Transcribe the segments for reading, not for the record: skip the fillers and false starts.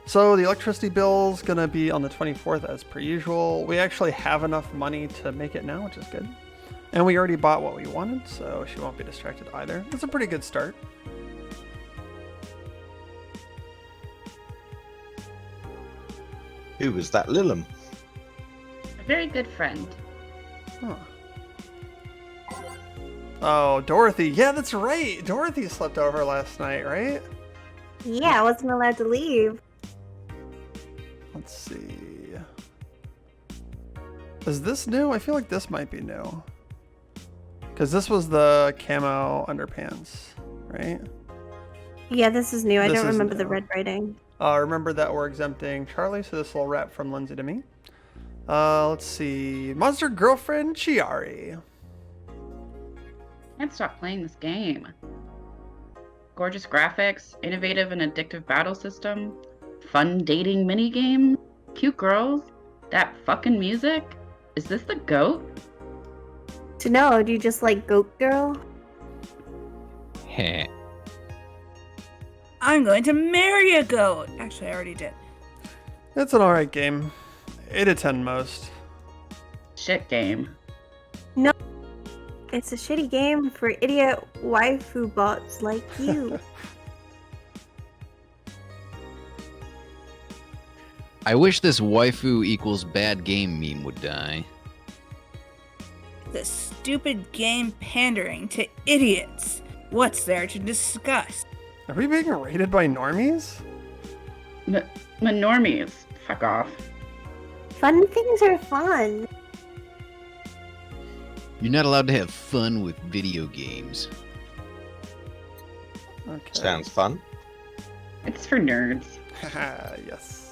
So the electricity bill's gonna be on the 24th as per usual. We actually have enough money to make it now, which is good. And we already bought what we wanted, so she won't be distracted either. It's a pretty good start. Who was that Lilum? A very good friend. Huh. Oh, Dorothy. Yeah, that's right. Dorothy slept over last night, right? Yeah, I wasn't allowed to leave. Let's see. Is this new? I feel like this might be new. Because this was the camo underpants, right? Yeah, this is new. I This don't is remember the new. red writing. Remember that we're exempting Charlie, so this will wrap from Lindsay to me. Let's see. Monster Girlfriend Chiari. Can't stop playing this game. Gorgeous graphics, innovative and addictive battle system, fun dating minigame, cute girls, that fucking music. Is this the GOAT? To know, do you just like Goat Girl? Heh. I'm going to marry a goat. Actually, I already did. It's an alright game. 8 to 10 most. Shit game. It's a shitty game for idiot waifu bots like you. I wish this waifu equals bad game meme would die. The stupid game pandering to idiots. What's there to discuss? Are we being rated by normies? Normies. Fuck off. Fun things are fun. You're not allowed to have fun with video games. Okay. Sounds fun. It's for nerds. Haha, yes.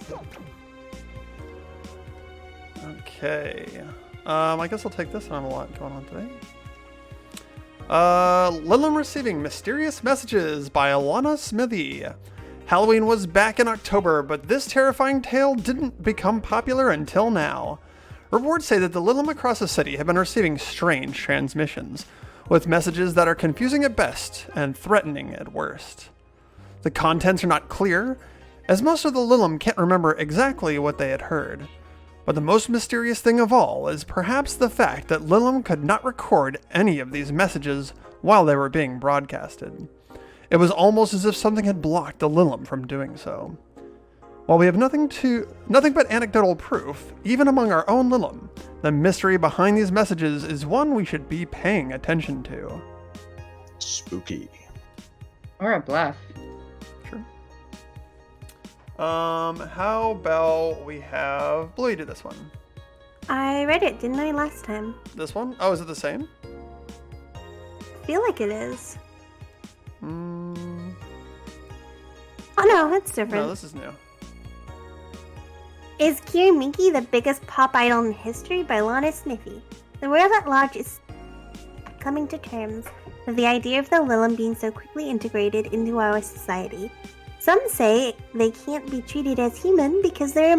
Okay. I guess I'll take this one. I have a lot going on today. Lilum receiving mysterious messages by Alana Smithy. Halloween was back in October, but this terrifying tale didn't become popular until now. Reports say that the Lilum across the city have been receiving strange transmissions, with messages that are confusing at best and threatening at worst. The contents are not clear, as most of the Lilum can't remember exactly what they had heard. But the most mysterious thing of all is perhaps the fact that Lilum could not record any of these messages while they were being broadcasted. It was almost as if something had blocked the Lilum from doing so. While we have nothing but anecdotal proof, even among our own Lilum, the mystery behind these messages is one we should be paying attention to. Spooky. Or a bluff. Sure. How about we have Bluey do this one? I read it, didn't I, last time? This one? Oh, is it the same? I feel like it is. Mm, Oh no, it's different. no, this is new. Is Kirimiki the biggest pop idol in history by Lana Smithy? The world at large is coming to terms with the idea of the Lilum being so quickly integrated into our society. Some say they can't be treated as human because they're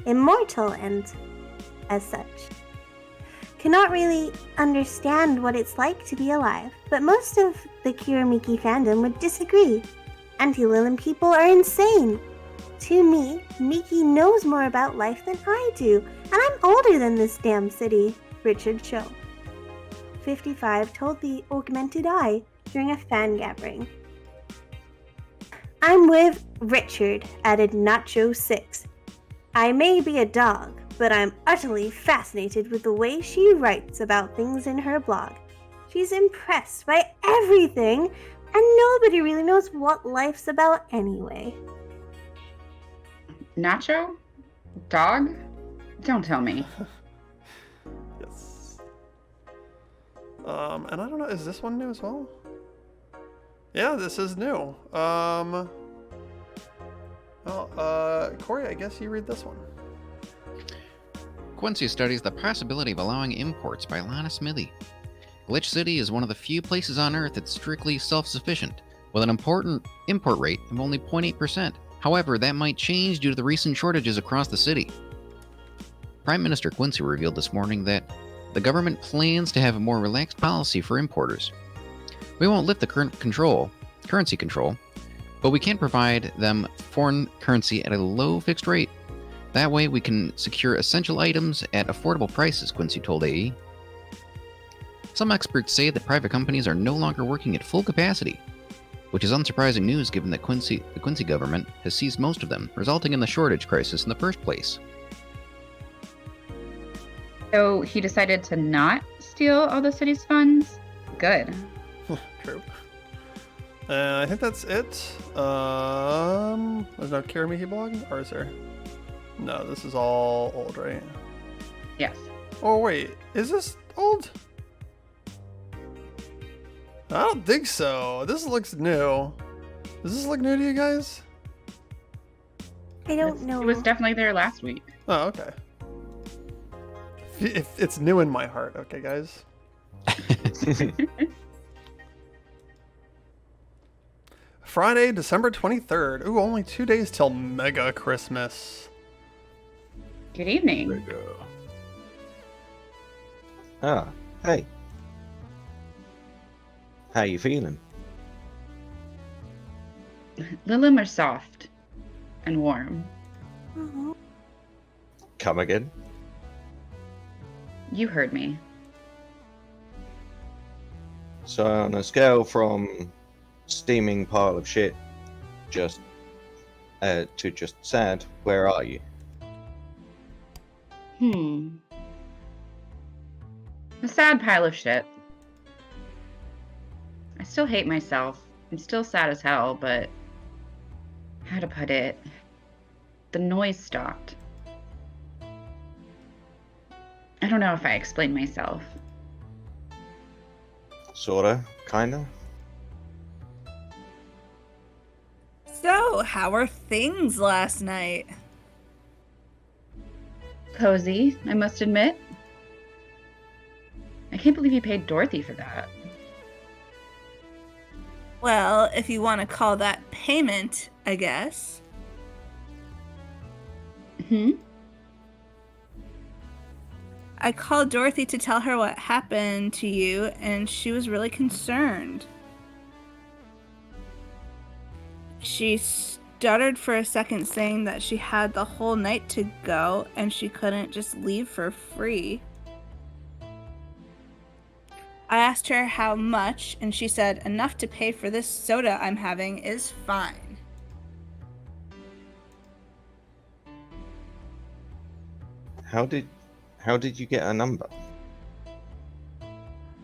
immortal and, as such, cannot really understand what it's like to be alive. But most of the Kirimiki fandom would disagree. Anti-Lilum people are insane. To me, Miki knows more about life than I do, and I'm older than this damn city, Richard Cho, 55, told the Augmented Eye during a fan gathering. I'm with Richard, added Nacho6. I may be a dog, but I'm utterly fascinated with the way she writes about things in her blog. She's impressed by everything, and nobody really knows what life's about anyway. Nacho? Dog? Don't tell me. Yes. And I don't know, is this one new as well? Yeah, this is new. Corey, I guess you read this one. Quincy studies the possibility of allowing imports by Lana Smithy. Glitch City is one of the few places on Earth that's strictly self-sufficient, with an important import rate of only 0.8%. However, that might change due to the recent shortages across the city. Prime Minister Quincy revealed this morning that the government plans to have a more relaxed policy for importers. We won't lift the currency control, But we can provide them foreign currency at a low fixed rate. That way we can secure essential items at affordable prices, Quincy told AE. Some experts say that private companies are no longer working at full capacity, which is unsurprising news given that the Quincy government has seized most of them, resulting in the shortage crisis in the first place. So he decided to not steal all the city's funds? Good. True. I think that's it. There's no Kirimihi blog? Or is there? No, this is all old, right? Yes. Oh, wait. Is this old? I don't think so. This looks new. Does this look new to you guys? I don't know. It was definitely there last week. Oh, okay. If it's new in my heart, okay, guys. Friday, December 23rd. Ooh, only 2 days till Mega Christmas. Good evening. Ah, hey. How you feeling? Lilim are soft and warm. Mhm. Come again? You heard me. So on a scale from steaming pile of shit just to just sad, where are you? A sad pile of shit. I still hate myself. I'm still sad as hell, but how to put it? The noise stopped. I don't know if I explained myself. Sorta, kinda. So, how were things last night? Cozy, I must admit. I can't believe you paid Dorothy for that. Well, if you want to call that payment, I guess. I called Dorothy to tell her what happened to you, and she was really concerned. She stuttered for a second, saying that she had the whole night to go, and she couldn't just leave for free. I asked her how much, and she said, enough to pay for this soda I'm having is fine. How did you get a number?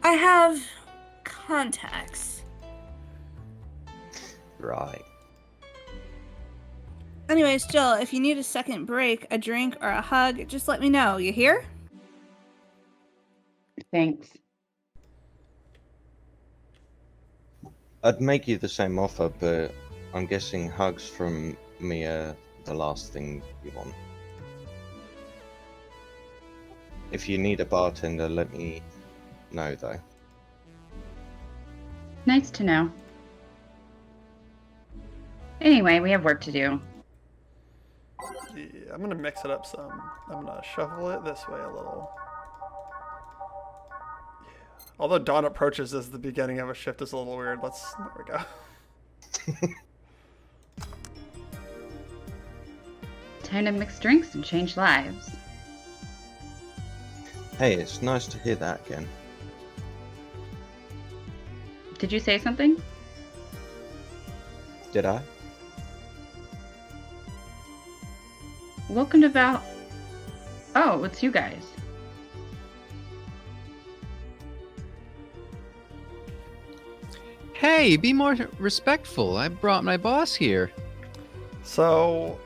I have contacts. Right. Anyway, still, if you need a second break, a drink, or a hug, just let me know. You hear? Thanks. I'd make you the same offer, but I'm guessing hugs from me are the last thing you want. If you need a bartender, let me know, though. Nice to know. Anyway, we have work to do. Yeah, I'm gonna mix it up some. I'm gonna shuffle it this way a little. Yeah. Although dawn approaches as the beginning of a shift is a little weird. There we go. Time to mix drinks and change lives. Hey, it's nice to hear that again. Did you say something? Did I? Welcome to Val. Oh, it's you guys. Hey, be more respectful. I brought my boss here. So,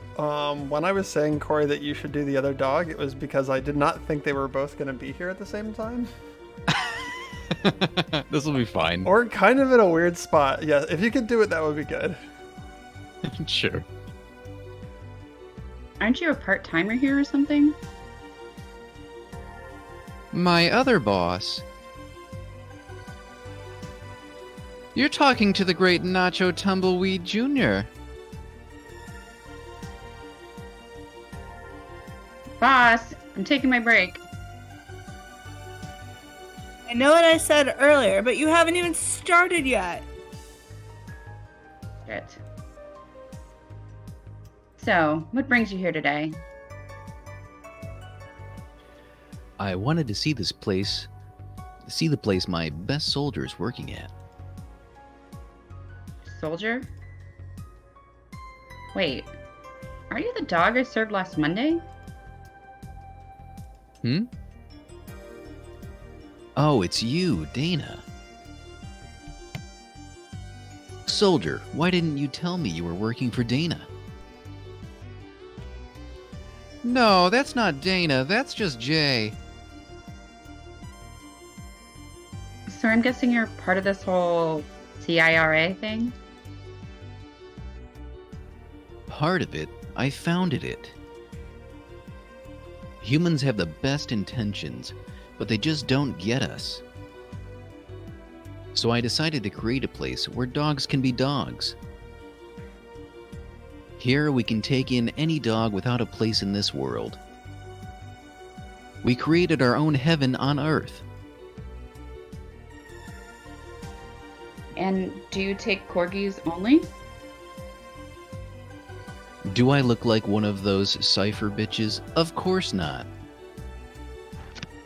when I was saying, Corey, that you should do the other dog, it was because I did not think they were both going to be here at the same time. This will be fine. Or kind of in a weird spot. Yeah, if you could do it, that would be good. Sure. Aren't you a part-timer here or something? My other boss. You're talking to the great Nacho Tumbleweed Jr. Boss, I'm taking my break. I know what I said earlier, but you haven't even started yet. Shit. So, what brings you here today? I wanted to see this place, the place my best soldier is working at. Soldier? Wait, are you the dog I served last Monday? Hmm? Oh, it's you, Dana. Soldier, why didn't you tell me you were working for Dana? No, that's not Dana, that's just Jay. So I'm guessing you're part of this whole CIRA thing? Part of it, I founded it. Humans have the best intentions, but they just don't get us. So I decided to create a place where dogs can be dogs. Here we can take in any dog without a place in this world. We created our own heaven on Earth. And do you take corgis only? Do I look like one of those cipher bitches? Of course not.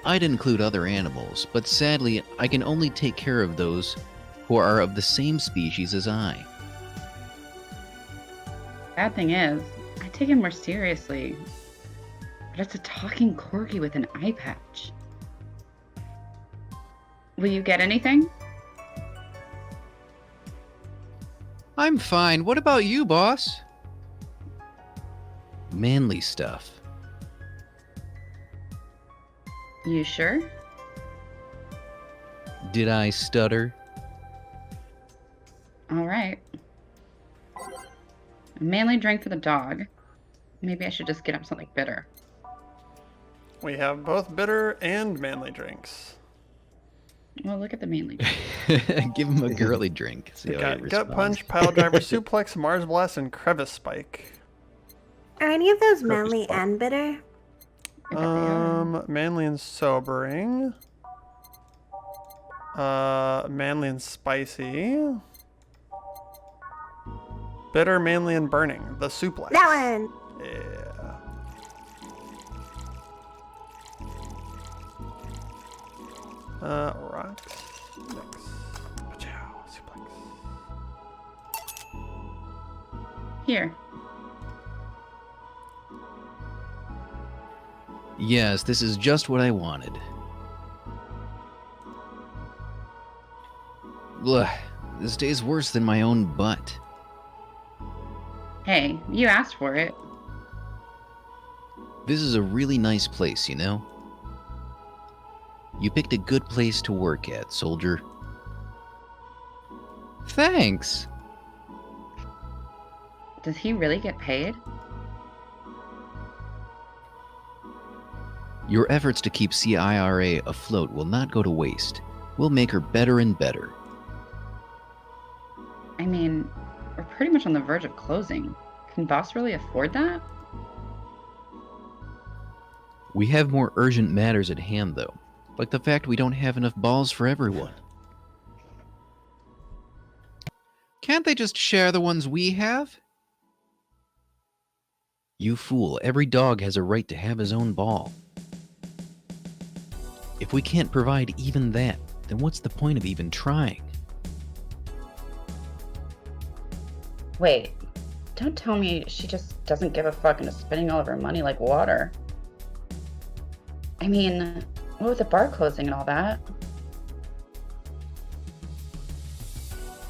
I'd include other animals, but sadly, I can only take care of those who are of the same species as I. Bad thing is, I take him more seriously. But it's a talking corgi with an eye patch. Will you get anything? I'm fine. What about you, boss? Manly stuff. You sure? Did I stutter? All right. A manly drink for the dog. Maybe I should just get him something bitter. We have both bitter and manly drinks. Well, look at the manly drink. Give him a girly drink. See We how he got Gut responds. Punch, Pile Driver Suplex, Mars Blast, and Crevice Spike. Are any of those Purpose manly spot. and bitter? I bet they are. Manly and sobering. Manly and spicy. Bitter, manly, and burning. The suplex. That one! Yeah. Rocks. Next. Pachow. Suplex. Here. Yes, this is just what I wanted. Ugh, this tastes worse than my own butt. Hey, you asked for it. This is a really nice place, you know? You picked a good place to work at, soldier. Thanks. Does he really get paid? Your efforts to keep CIRA afloat will not go to waste. We'll make her better and better. I mean, we're pretty much on the verge of closing. Can boss really afford that? We have more urgent matters at hand, though, like the fact we don't have enough balls for everyone. Can't they just share the ones we have? You fool, every dog has a right to have his own ball. If we can't provide even that, then what's the point of even trying? Wait, don't tell me she just doesn't give a fuck and is spending all of her money like water. I mean, what with the bar closing and all that?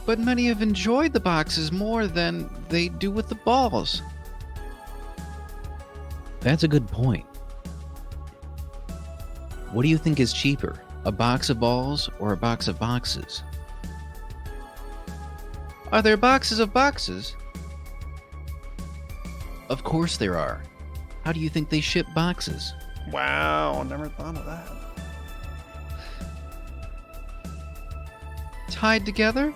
But many have enjoyed the boxes more than they do with the balls. That's a good point. What do you think is cheaper, a box of balls or a box of boxes? Are there boxes of boxes? Of course there are. How do you think they ship boxes? Wow, never thought of that. Tied together?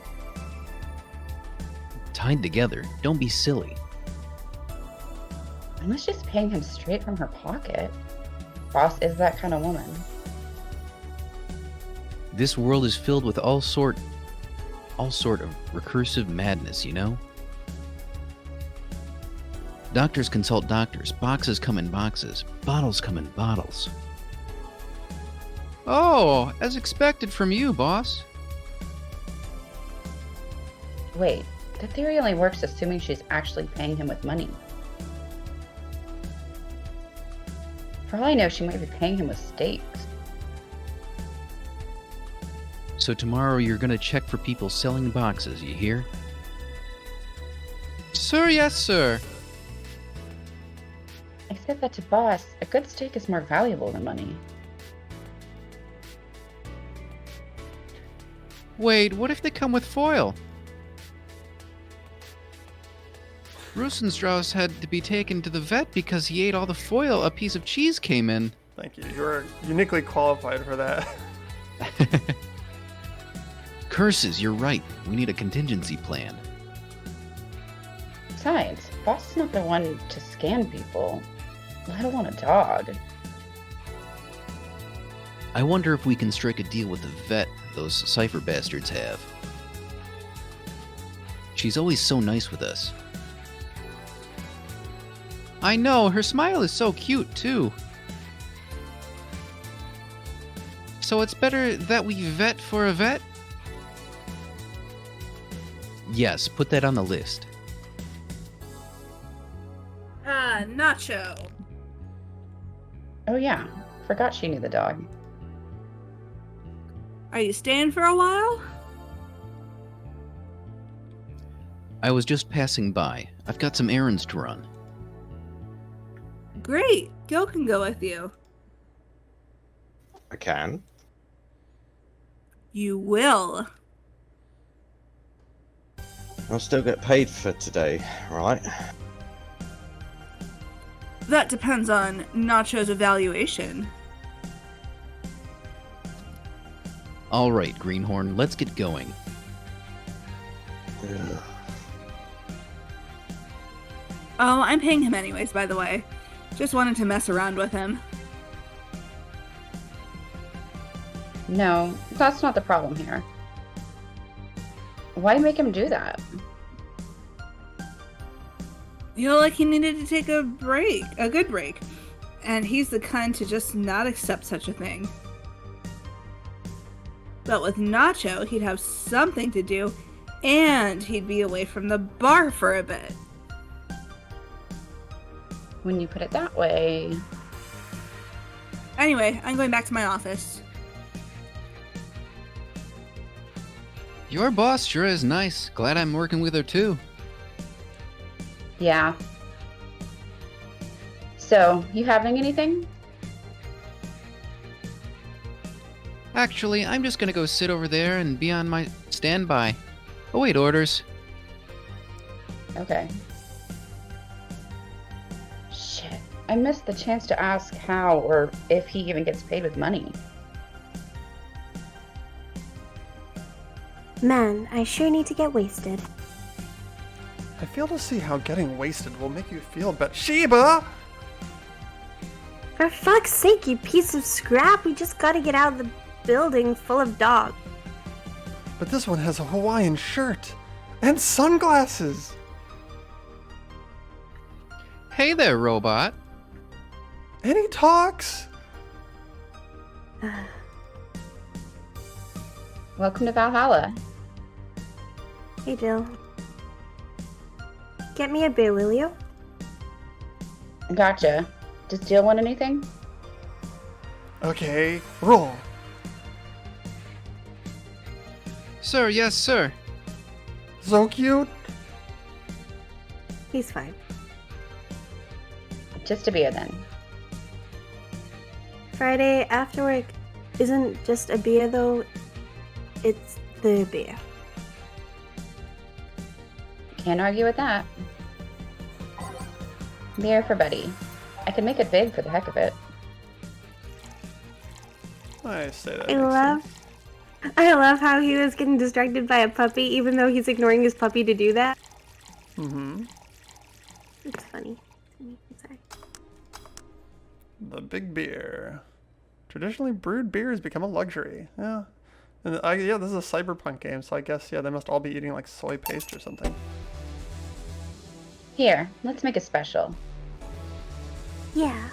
Tied together? Don't be silly. Unless she's paying him straight from her pocket. Boss is that kind of woman. This world is filled with all sort of recursive madness, you know? Doctors consult doctors. Boxes come in boxes. Bottles come in bottles. Oh, as expected from you, boss. Wait, the theory only works assuming she's actually paying him with money. For all I know, she might be paying him with steaks. So tomorrow you're gonna check for people selling boxes, you hear? Sir, yes, sir. I said that to boss. A good steak is more valuable than money. Wait, what if they come with foil? Rosenstrauss had to be taken to the vet because he ate all the foil a piece of cheese came in. Thank you. You're uniquely qualified for that. Curses, you're right. We need a contingency plan. Besides, boss is not the one to scan people, let alone a dog. I wonder if we can strike a deal with the vet those cipher bastards have. She's always so nice with us. I know, her smile is so cute, too. So it's better that we vet for a vet? Yes, put that on the list. Nacho. Oh yeah, forgot she knew the dog. Are you staying for a while? I was just passing by. I've got some errands to run. Great. Gil can go with you. I can. You will. I'll still get paid for today, right? That depends on Nacho's evaluation. All right, Greenhorn, let's get going. Ugh. Oh, I'm paying him anyways, by the way. Just wanted to mess around with him. No, that's not the problem here. Why make him do that? You know, like he needed to take a break, a good break. And he's the kind to just not accept such a thing. But with Nacho, he'd have something to do, and he'd be away from the bar for a bit. When you put it that way... Anyway, I'm going back to my office. Your boss sure is nice. Glad I'm working with her, too. Yeah. So, you having anything? Actually, I'm just gonna go sit over there and be on my standby. Await orders. Okay. Shit. I missed the chance to ask how or if he even gets paid with money. Man, I sure need to get wasted. I fail to see how getting wasted will make you feel better. Sheba! For fuck's sake, you piece of scrap, we just gotta get out of the building full of dogs. But this one has a Hawaiian shirt and sunglasses. Hey there, robot. And he talks. Welcome to Valhalla. Hey, Jill. Get me a beer, will you? Gotcha. Does Jill want anything? Okay, roll. Sir, yes, sir. So cute. He's fine. Just a beer then. Friday after work isn't just a beer, though. It's the beer. Can't argue with that. Beer for Buddy. I could make it big for the heck of it. I say that. I love how he was getting distracted by a puppy, even though he's ignoring his puppy to do that. Mm-hmm. It's funny. Sorry. The big beer. Traditionally brewed beer has become a luxury. Yeah. And yeah, this is a cyberpunk game, so I guess, yeah, they must all be eating like soy paste or something. Here, let's make it special. Yeah.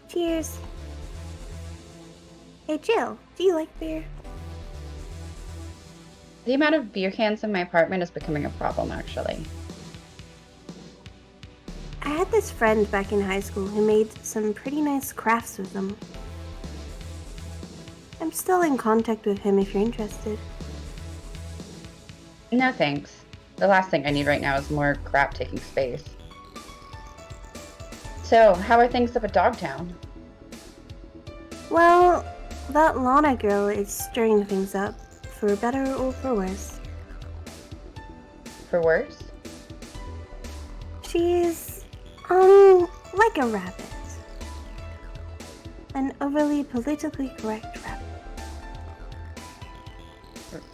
Cheers. Hey, Jill, do you like beer? The amount of beer cans in my apartment is becoming a problem, actually. I had this friend back in high school who made some pretty nice crafts with them. I'm still in contact with him if you're interested. No thanks. The last thing I need right now is more crap taking space. So, how are things up at Dogtown? Well, that Lana girl is stirring things up, for better or for worse. For worse? She's, like a rabbit. An overly politically correct rabbit.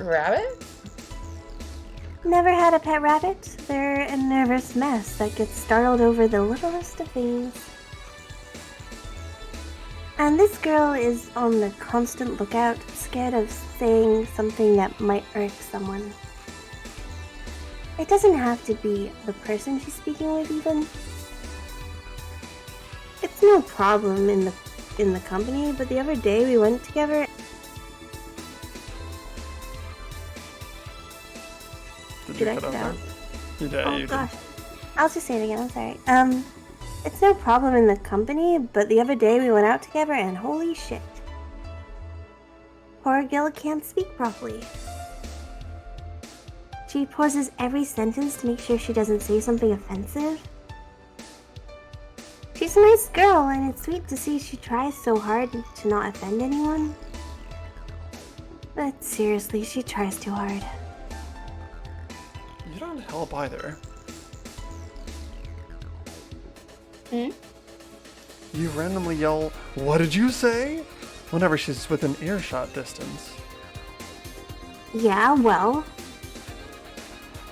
Rabbit? Never had a pet rabbit? They're a nervous mess that gets startled over the littlest of things. And this girl is on the constant lookout, scared of saying something that might irk someone. It doesn't have to be the person she's speaking with even. It's no problem in the company, but the other day we went together. Did I cut out? You did. Oh You gosh. I'll just say it again, I'm sorry. It's no problem in the company, but the other day we went out together and holy shit. Poor Gil can't speak properly. She pauses every sentence to make sure she doesn't say something offensive. She's a nice girl, and it's sweet to see she tries so hard to not offend anyone. But seriously, she tries too hard. You don't help either. Hmm? You randomly yell, "What did you say?" whenever she's within earshot distance. Yeah, well,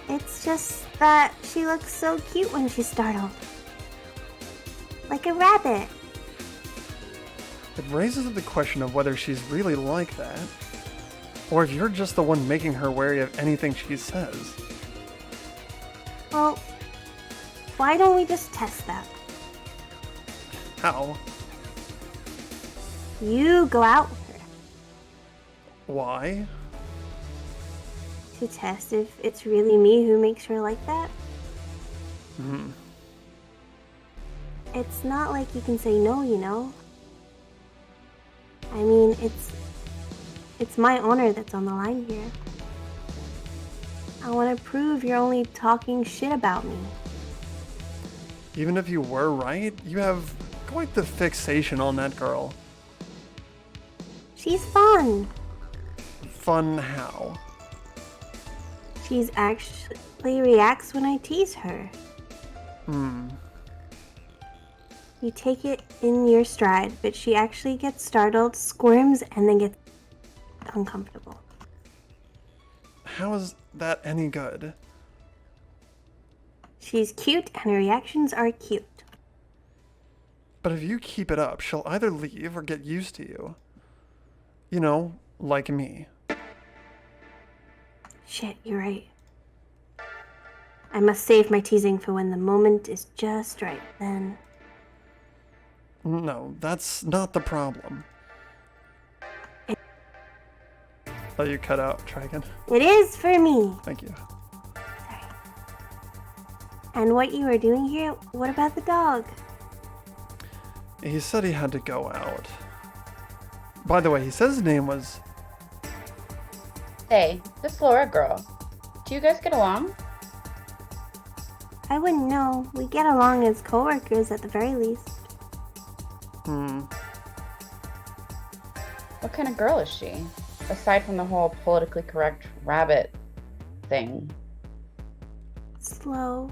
it's just that she looks so cute when she's startled. Like a rabbit. It raises the question of whether she's really like that, or if you're just the one making her wary of anything she says. Well, why don't we just test that? How? You go out with her Why? to test if it's really me who makes her like that. Hmm. It's not like you can say no, you know. I mean, it's my honor that's on the line here. I want to prove you're only talking shit about me. Even if you were right, you have quite the fixation on that girl. She's fun. Fun how? She's actually reacts when I tease her. You take it in your stride, but she actually gets startled, squirms, and then gets uncomfortable. How is that any good? She's cute, and her reactions are cute. But if you keep it up, she'll either leave or get used to you. You know, like me. Shit, you're right. I must save my teasing for when the moment is just right, then. No, that's not the problem. Oh, you cut out. Try again. It is for me. Thank you. Sorry. And what you are doing here, what about the dog? He said he had to go out. By the way, he said his name was... Hey, this Laura girl. Do you guys get along? I wouldn't know. We get along as coworkers at the very least. What kind of girl is she? Aside from the whole politically correct rabbit thing. Slow.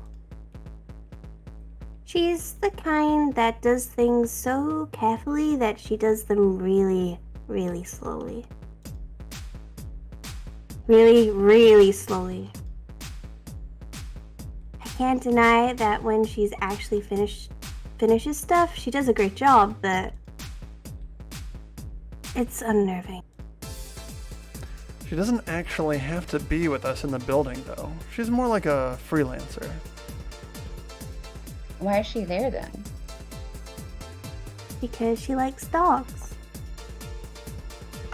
She's the kind that does things so carefully that she does them really, really slowly. Really, really slowly. I can't deny that when she's actually finishes stuff, she does a great job, but it's unnerving. She doesn't actually have to be with us in the building, though. She's more like a freelancer. Why is she there then? Because she likes dogs.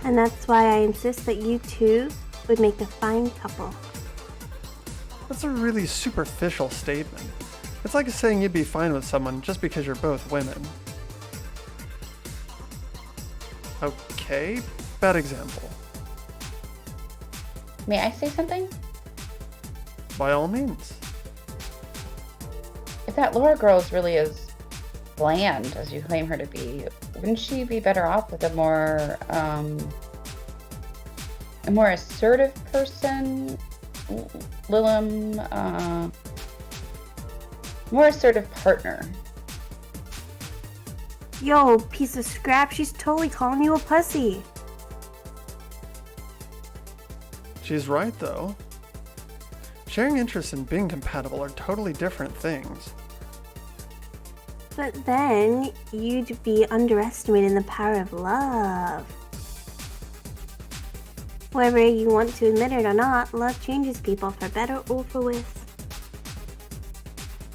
And that's why I insist that you two would make a fine couple. That's a really superficial statement. It's like saying you'd be fine with someone just because you're both women. Okay, bad example. May I say something? By all means. If that Laura girl is really as bland as you claim her to be, wouldn't she be better off with a more assertive person? Lilim, more assertive partner. Yo, piece of scrap, she's totally calling you a pussy. She's right, though. Sharing interests and being compatible are totally different things. But then you'd be underestimating the power of love. Whether you want to admit it or not, love changes people for better or for worse.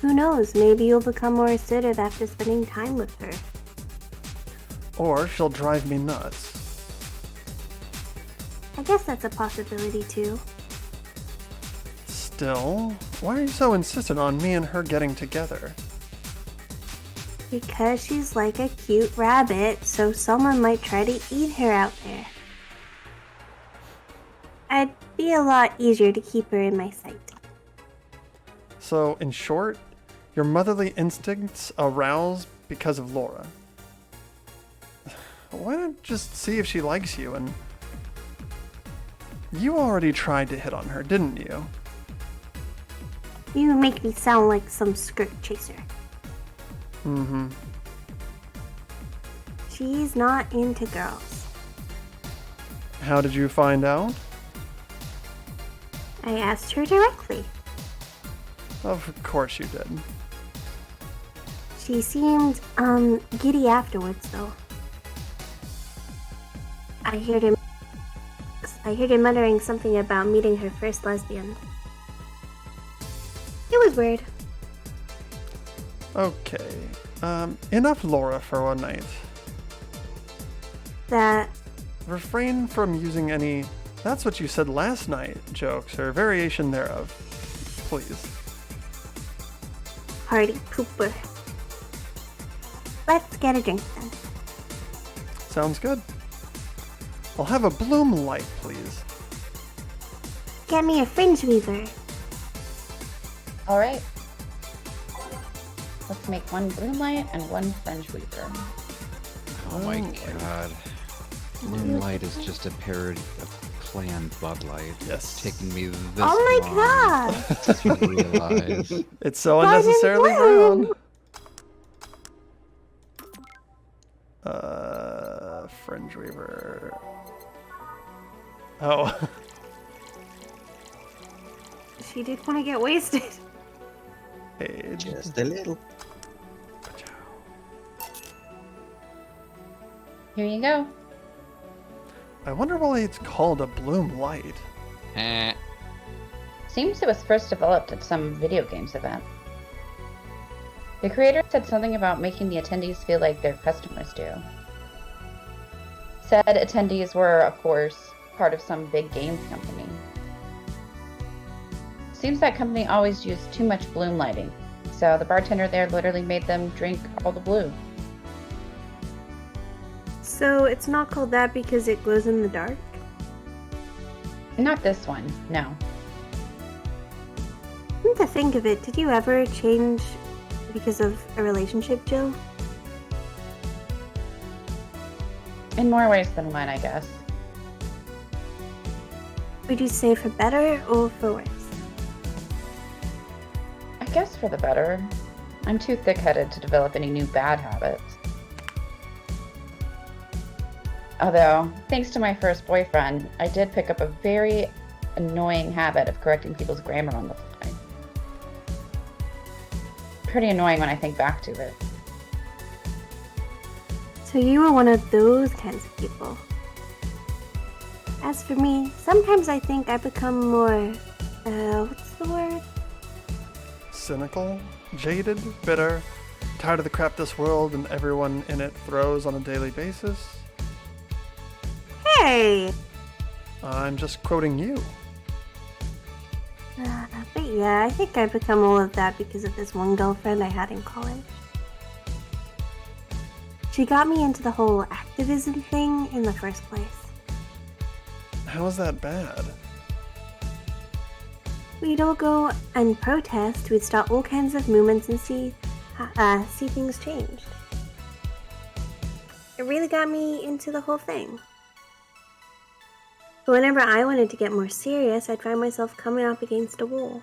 Who knows, maybe you'll become more assertive after spending time with her. Or she'll drive me nuts. I guess that's a possibility too. Still, why are you so insistent on me and her getting together? Because she's like a cute rabbit, so someone might try to eat her out there. I'd be a lot easier to keep her in my sight. So, in short, your motherly instincts arouse because of Laura. Why not just see if she likes you and... You already tried to hit on her, didn't you? You make me sound like some skirt chaser. Mm-hmm. She's not into girls. How did you find out? I asked her directly. Of course you did. She seemed, giddy afterwards, though. I heard her muttering something about meeting her first lesbian. It was weird. Okay. Enough Laura for one night. That Refrain from using any "that's what you said last night" jokes or variation thereof. Please. party pooper. Let's get a drink then. Sounds good. I'll have a bloom light, please. Get me a fringe weaver. All right. Let's make one bloom light and one fringe weaver. Oh my god. Moonlight is just a parody of clan Bud Light. Yes. Taking me this Oh my long god! to realize. It's so Blood and unnecessarily bloom. brown. Fringe Weaver. Oh. She did want to get wasted. Hey, Just a little. Here you go. I wonder why it's called a bloom light. Eh. Seems it was first developed at some video games event. The creator said something about making the attendees feel like their customers do. Said attendees were, of course, part of some big games company. Seems that company always used too much bloom lighting, so the bartender there literally made them drink all the blue. So it's not called that because it glows in the dark? Not this one, no. Come to think of it, did you ever change because of a relationship, Jill? In more ways than one, I guess. Would you say for better or for worse? I guess for the better. I'm too thick-headed to develop any new bad habits. Although, thanks to my first boyfriend, I did pick up a very annoying habit of correcting people's grammar on the fly. Pretty annoying when I think back to it. So you were one of those kinds of people. As for me, sometimes I think I become more, what's the word? Cynical, jaded, bitter, tired of the crap this world and everyone in it throws on a daily basis. Hey! I'm just quoting you. But yeah, I think I've become all of that because of this one girlfriend I had in college. She got me into the whole activism thing in the first place. How is that bad? We'd all go and protest, we'd start all kinds of movements and see things changed. It really got me into the whole thing. But whenever I wanted to get more serious, I'd find myself coming up against a wall.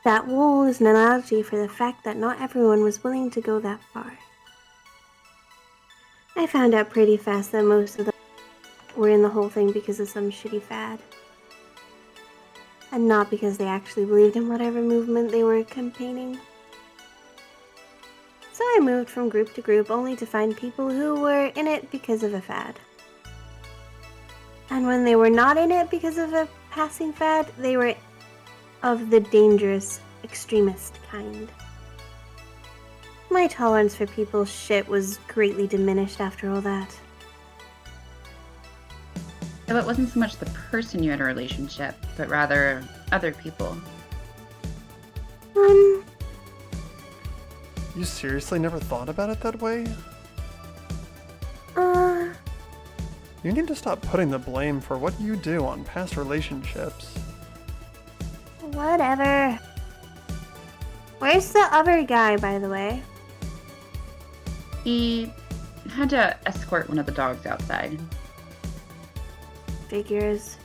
That wall is an analogy for the fact that not everyone was willing to go that far. I found out pretty fast that most of them were in the whole thing because of some shitty fad. And not because they actually believed in whatever movement they were campaigning. So I moved from group to group only to find people who were in it because of a fad. And when they were not in it because of a passing fad, they were of the dangerous, extremist kind. My tolerance for people's shit was greatly diminished after all that. So it wasn't so much the person you had a relationship, but rather other people. You seriously never thought about it that way? You need to stop putting the blame for what you do on past relationships. Whatever. Where's the other guy, by the way? He had to escort one of the dogs outside. Figures.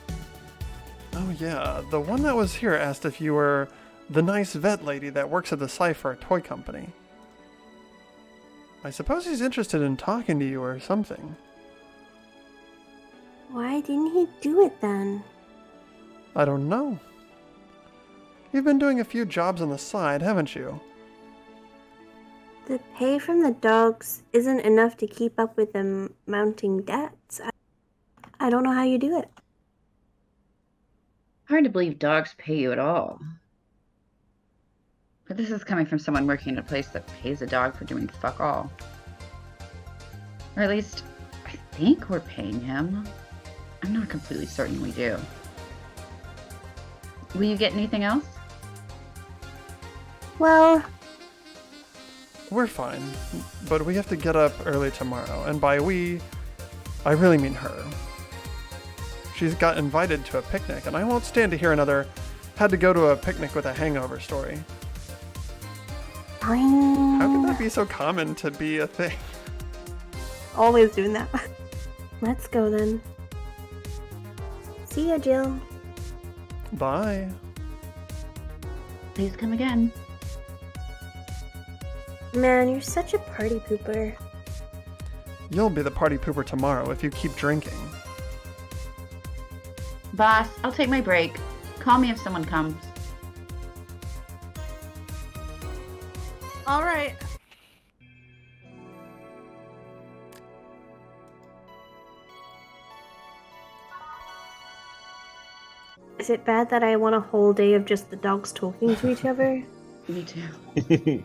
Oh yeah, the one that was here asked if you were the nice vet lady that works at the Cypher toy company. I suppose he's interested in talking to you or something. Why didn't he do it then? I don't know. You've been doing a few jobs on the side, haven't you? The pay from the dogs isn't enough to keep up with the mounting debts. I don't know how you do it. Hard to believe dogs pay you at all. But this is coming from someone working in a place that pays a dog for doing fuck all. Or at least, I think we're paying him. I'm not completely certain we do. Will you get anything else? Well, We're fine, but we have to get up early tomorrow, and by we, I really mean her. She's got invited to a picnic, and I won't stand to hear another had to go to a picnic with a hangover story. fine. How could that be so common to be a thing? Always doing that. Let's go then. See ya, Jill. Bye. Please come again. Man, you're such a party pooper. You'll be the party pooper tomorrow if you keep drinking. Boss, I'll take my break. Call me if someone comes. All right. Is it bad that I want a whole day of just the dogs talking to each other? Me too.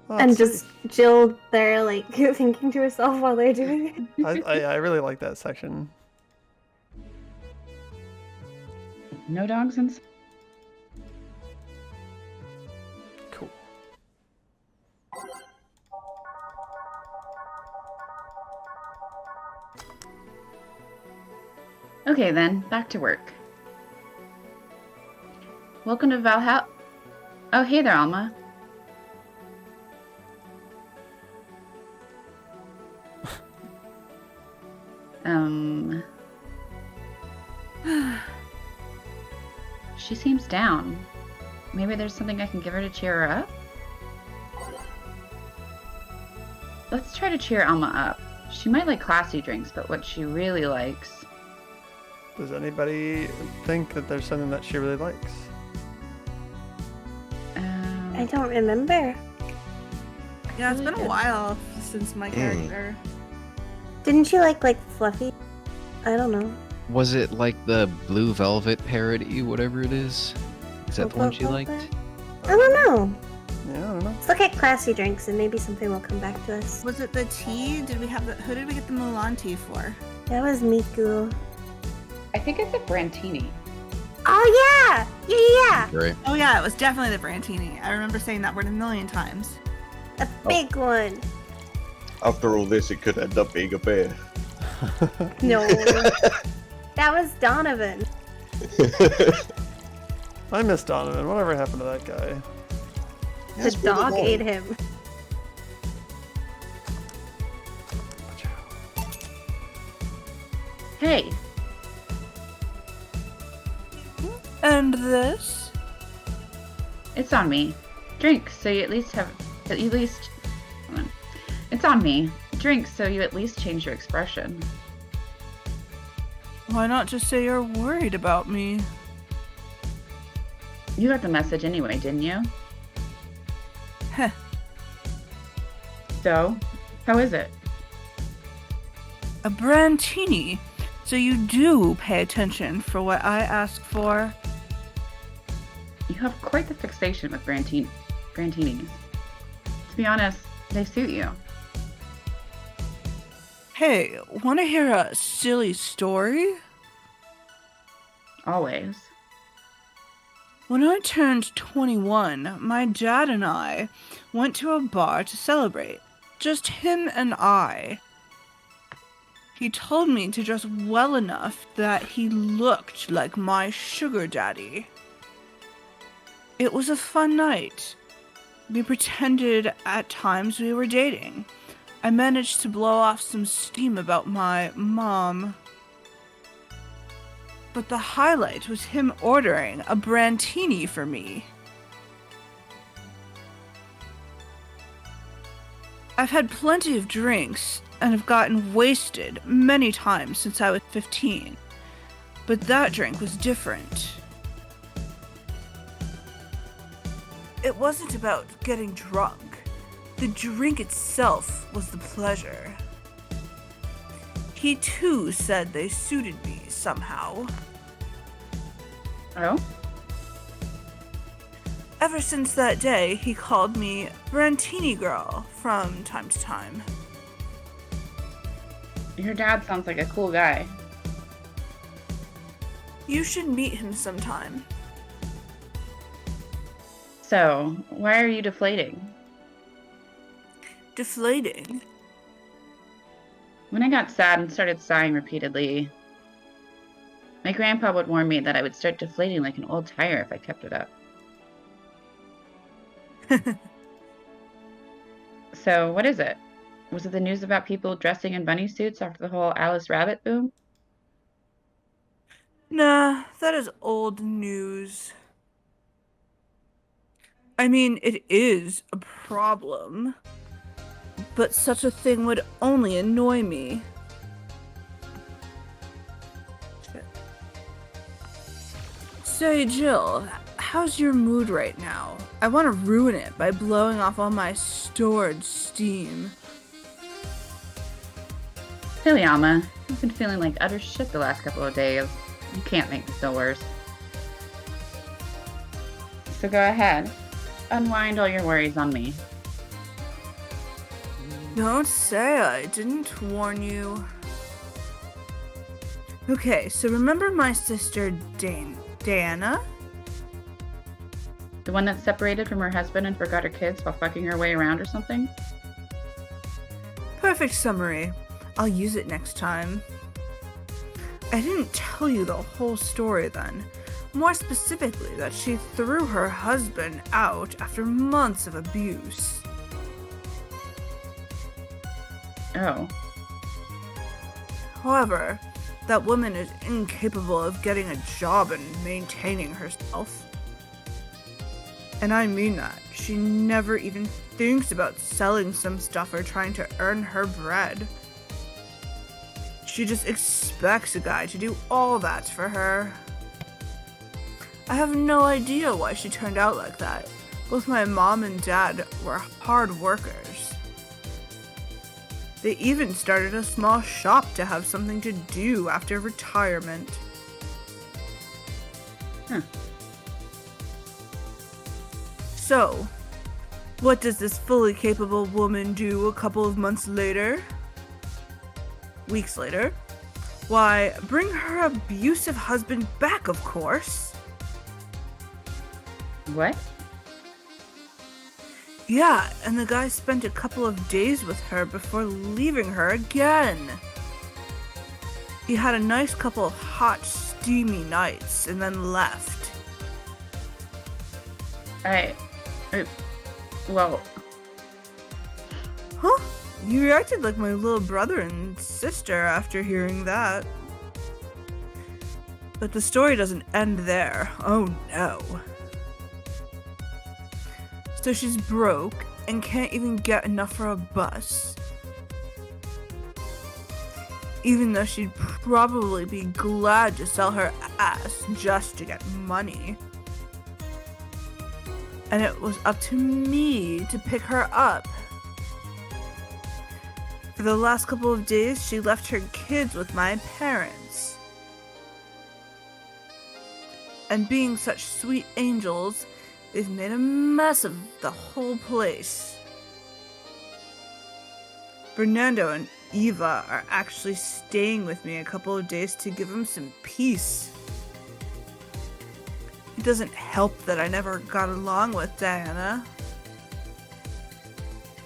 Oh, And it's- just Jill there, like, thinking to herself while they're doing it? I really like that section. No dogs inside. Cool. Okay then, back to work. Welcome to Valhalla. Oh, hey there, Alma. She seems down. Maybe there's something I can give her to cheer her up? Let's try to cheer Alma up. She might like classy drinks, but what she really likes... Does anybody think that there's something that she really likes? I don't remember. Yeah, it's Really been a good. while since my character. Didn't you like fluffy? I don't know. Was it like the Blue Velvet parody, whatever it is? Is that the one she liked? I don't know. Yeah, I don't know. Let's look at classy drinks and maybe something will come back to us. Was it the tea? Who did we get the Milan tea for? That was Miku. I think it's a Brantini. Oh yeah! Yeah! Right. Oh yeah, it was definitely the Brantini. I remember saying that word a million times. A big one. After all this, it could end up being a beer. No. That was Donovan. I miss Donovan. Whatever happened to that guy? The dog ate him. Hey, And this? it's on me. Drink so you at least have hold on. It's on me. Drink so you at least change your expression. Why not just say you're worried about me? You got the message anyway, didn't you? Heh. So, how is it? A Brantini. So you do pay attention for what I ask for? You have quite the fixation with Brantinis. To be honest, they suit you. Hey, wanna hear a silly story? Always. When I turned 21, my dad and I went to a bar to celebrate. Just him and I. He told me to dress well enough that he looked like my sugar daddy. It was a fun night. We pretended at times we were dating. I managed to blow off some steam about my mom. But the highlight was him ordering a Brantini for me. I've had plenty of drinks and have gotten wasted many times since I was 15. But that drink was different. It wasn't about getting drunk. The drink itself was the pleasure. He too said they suited me somehow. Oh? Ever since that day, he called me Brantini Girl from time to time. Your dad sounds like a cool guy. You should meet him sometime. So, why are you deflating? Deflating? When I got sad and started sighing repeatedly, my grandpa would warn me that I would start deflating like an old tire if I kept it up. So, what is it? Was it the news about people dressing in bunny suits after the whole Alice Rabbit boom? Nah, that is old news. I mean, it is a problem. But such a thing would only annoy me. Shit. Say, Jill, how's your mood right now? I want to ruin it by blowing off all my stored steam. Silly Alma, I've been feeling like utter shit the last couple of days. You can't make me feel worse. So go ahead. Unwind all your worries on me. Don't say I didn't warn you. Okay, so remember my sister Diana? The one that's separated from her husband and forgot her kids while fucking her way around or something? Perfect summary. I'll use it next time. I didn't tell you the whole story then. More specifically, that she threw her husband out after months of abuse. Oh. However, that woman is incapable of getting a job and maintaining herself. And I mean that. She never even thinks about selling some stuff or trying to earn her bread. She just expects a guy to do all that for her. I have no idea why she turned out like that. Both my mom and dad were hard workers. They even started a small shop to have something to do after retirement. Huh. So, what does this fully capable woman do a couple of months later? Weeks later? Why, bring her abusive husband back, of course. What? Yeah, and the guy spent a couple of days with her before leaving her again. He had a nice couple of hot, steamy nights and then left. Well, Huh? You reacted like my little brother and sister after hearing that. But the story doesn't end there. Oh no. So she's broke and can't even get enough for a bus. Even though she'd probably be glad to sell her ass just to get money. And it was up to me to pick her up. For the last couple of days, she left her kids with my parents. And being such sweet angels, they've made a mess of the whole place. Fernando and Eva are actually staying with me a couple of days to give them some peace. It doesn't help that I never got along with Diana.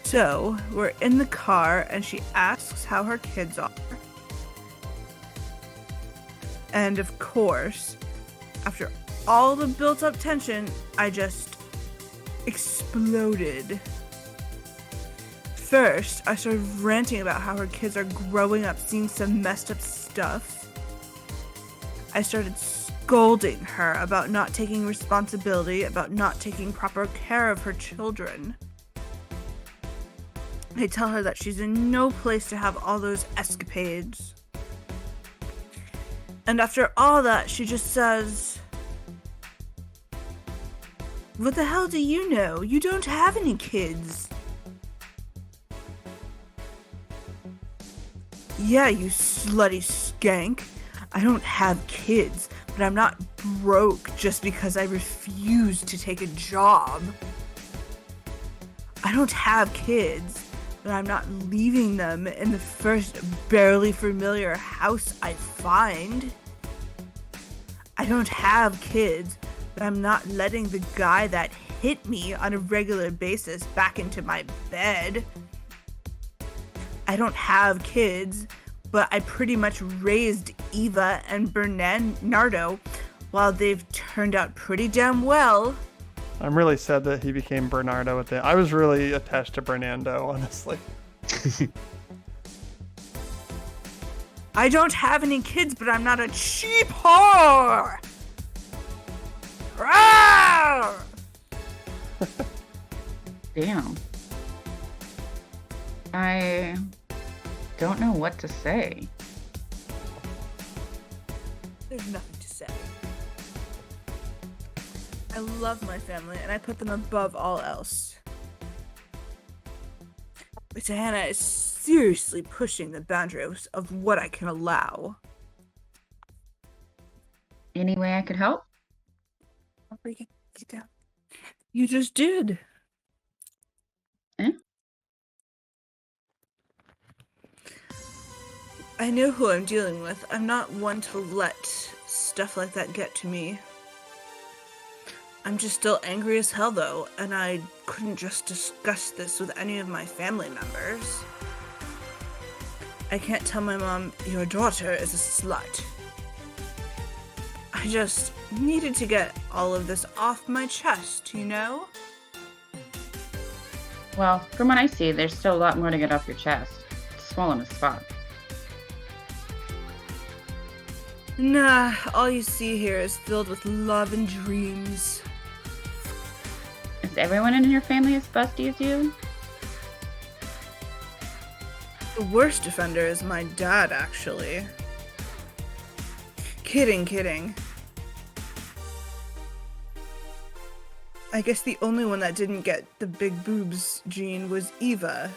So, we're in the car and she asks how her kids are. And of course, after all the built-up tension, I just exploded. First, I started ranting about how her kids are growing up seeing some messed up stuff. I started scolding her about not taking responsibility, about not taking proper care of her children. I tell her that she's in no place to have all those escapades. And after all that, she just says, "What the hell do you know? You don't have any kids." Yeah, you slutty skank. I don't have kids, but I'm not broke just because I refuse to take a job. I don't have kids, but I'm not leaving them in the first barely familiar house I find. I don't have kids, but I'm not letting the guy that hit me on a regular basis back into my bed. I don't have kids, but I pretty much raised Eva and Bernardo while they've turned out pretty damn well. I'm really sad that he became Bernardo at the end. I was really attached to Bernardo, honestly. I don't have any kids, but I'm not a cheap whore! Rawr! damn. I don't know what to say. There's nothing to say. I love my family, and I put them above all else. But Diana is seriously pushing the boundaries of what I can allow. Any way I could help? Get down. You just did. Eh? I know who I'm dealing with. I'm not one to let stuff like that get to me. I'm just still angry as hell though, and I couldn't just discuss this with any of my family members. I can't tell my mom, your daughter is a slut. I just needed to get all of this off my chest, you know? Well, from what I see, there's still a lot more to get off your chest. It's swollen as fuck. Nah, all you see here is filled with love and dreams. Is everyone in your family as busty as you? The worst offender is my dad, actually. Kidding. I guess the only one that didn't get the big boobs gene was Eva.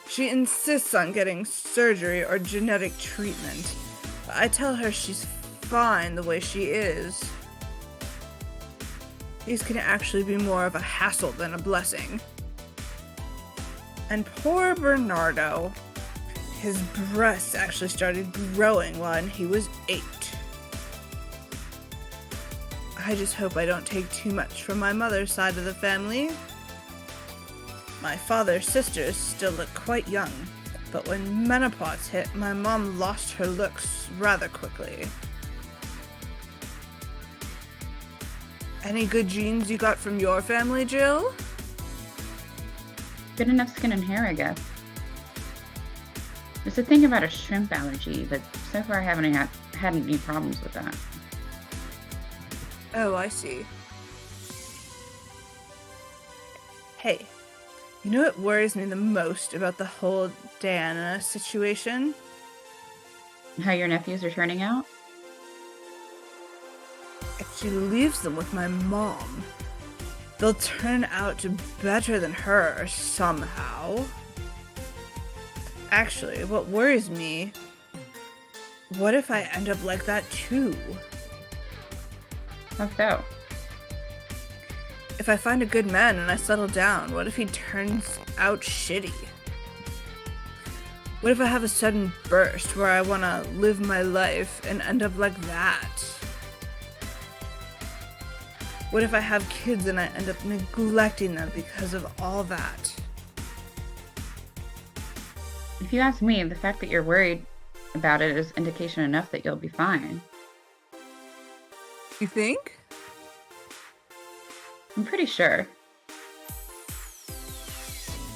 She insists on getting surgery or genetic treatment. But I tell her she's fine the way she is. These can actually be more of a hassle than a blessing. And poor Bernardo, his breasts actually started growing when he was 8. I just hope I don't take too much from my mother's side of the family. My father's sisters still look quite young, but when menopause hit, my mom lost her looks rather quickly. Any good genes you got from your family, Jill? Good enough skin and hair, I guess. There's a thing about a shrimp allergy, but so far I haven't had any problems with that. Oh, I see. Hey, you know what worries me the most about the whole Diana situation? How your nephews are turning out? If she leaves them with my mom, they'll turn out to better than her somehow. Actually, what worries me, what if I end up like that too? How so? If I find a good man and I settle down, what if he turns out shitty? What if I have a sudden burst where I want to live my life and end up like that? What if I have kids and I end up neglecting them because of all that? If you ask me, the fact that you're worried about it is indication enough that you'll be fine. You think? I'm pretty sure.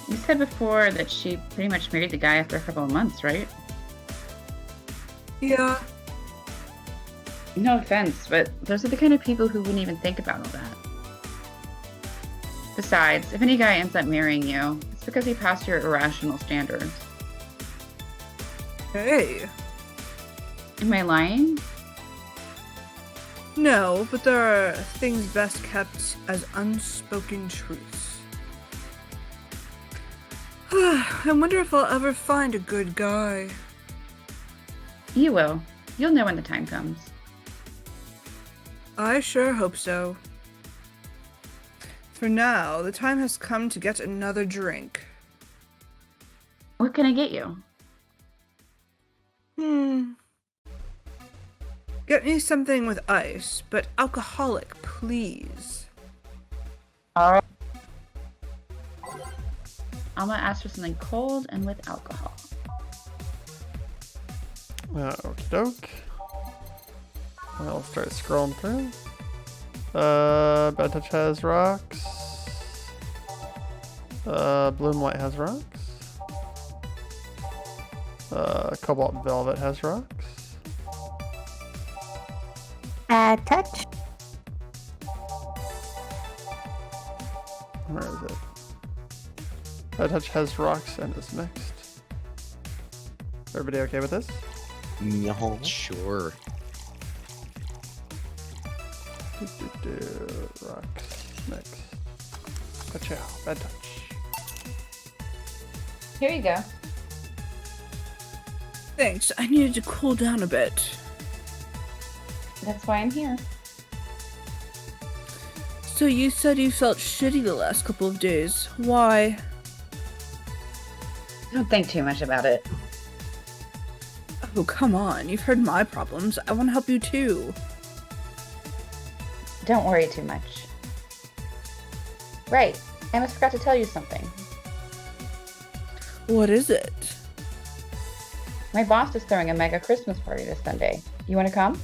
You said before that she pretty much married the guy after a couple of months, right? Yeah. No offense, but those are the kind of people who wouldn't even think about all that. Besides, if any guy ends up marrying you, it's because he passed your irrational standards. Hey. Am I lying? No, but there are things best kept as unspoken truths. I wonder if I'll ever find a good guy. You will. You'll know when the time comes. I sure hope so. For now, the time has come to get another drink. What can I get you? Get me something with ice, but alcoholic, please. Alright. I'm gonna ask for something cold and with alcohol. Okie doke. I'll start scrolling through. Bad Touch has rocks. Bloomlight has rocks. Cobalt Velvet has rocks. Bad touch. Where is it? Bad Touch has rocks and is mixed. Everybody okay with this? No. Sure. Rocks mixed. Gotcha. Bad Touch. Here you go. Thanks, I needed to cool down a bit. That's why I'm here. So you said you felt shitty the last couple of days. Why? Don't think too much about it. Oh, come on. You've heard my problems. I want to help you too. Don't worry too much. Right. I almost forgot to tell you something. What is it? My boss is throwing a mega Christmas party this Sunday. You want to come?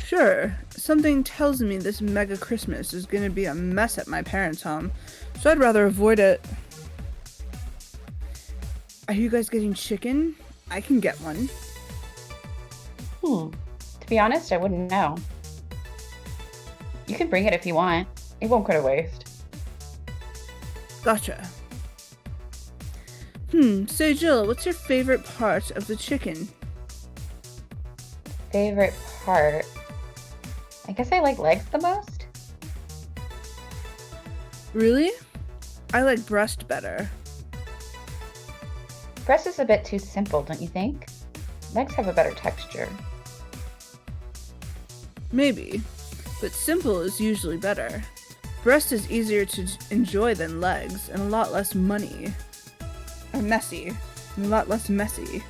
Sure. Something tells me this mega Christmas is going to be a mess at my parents' home, so I'd rather avoid it. Are you guys getting chicken? I can get one. To be honest, I wouldn't know. You can bring it if you want. It won't go to waste. Gotcha. Say Jill, what's your favorite part of the chicken? Favorite part? I guess I like legs the most. Really? I like breast better. Breast is a bit too simple, don't you think? Legs have a better texture. Maybe, but simple is usually better. Breast is easier to enjoy than legs, and a lot less money. Or messy. And a lot less messy.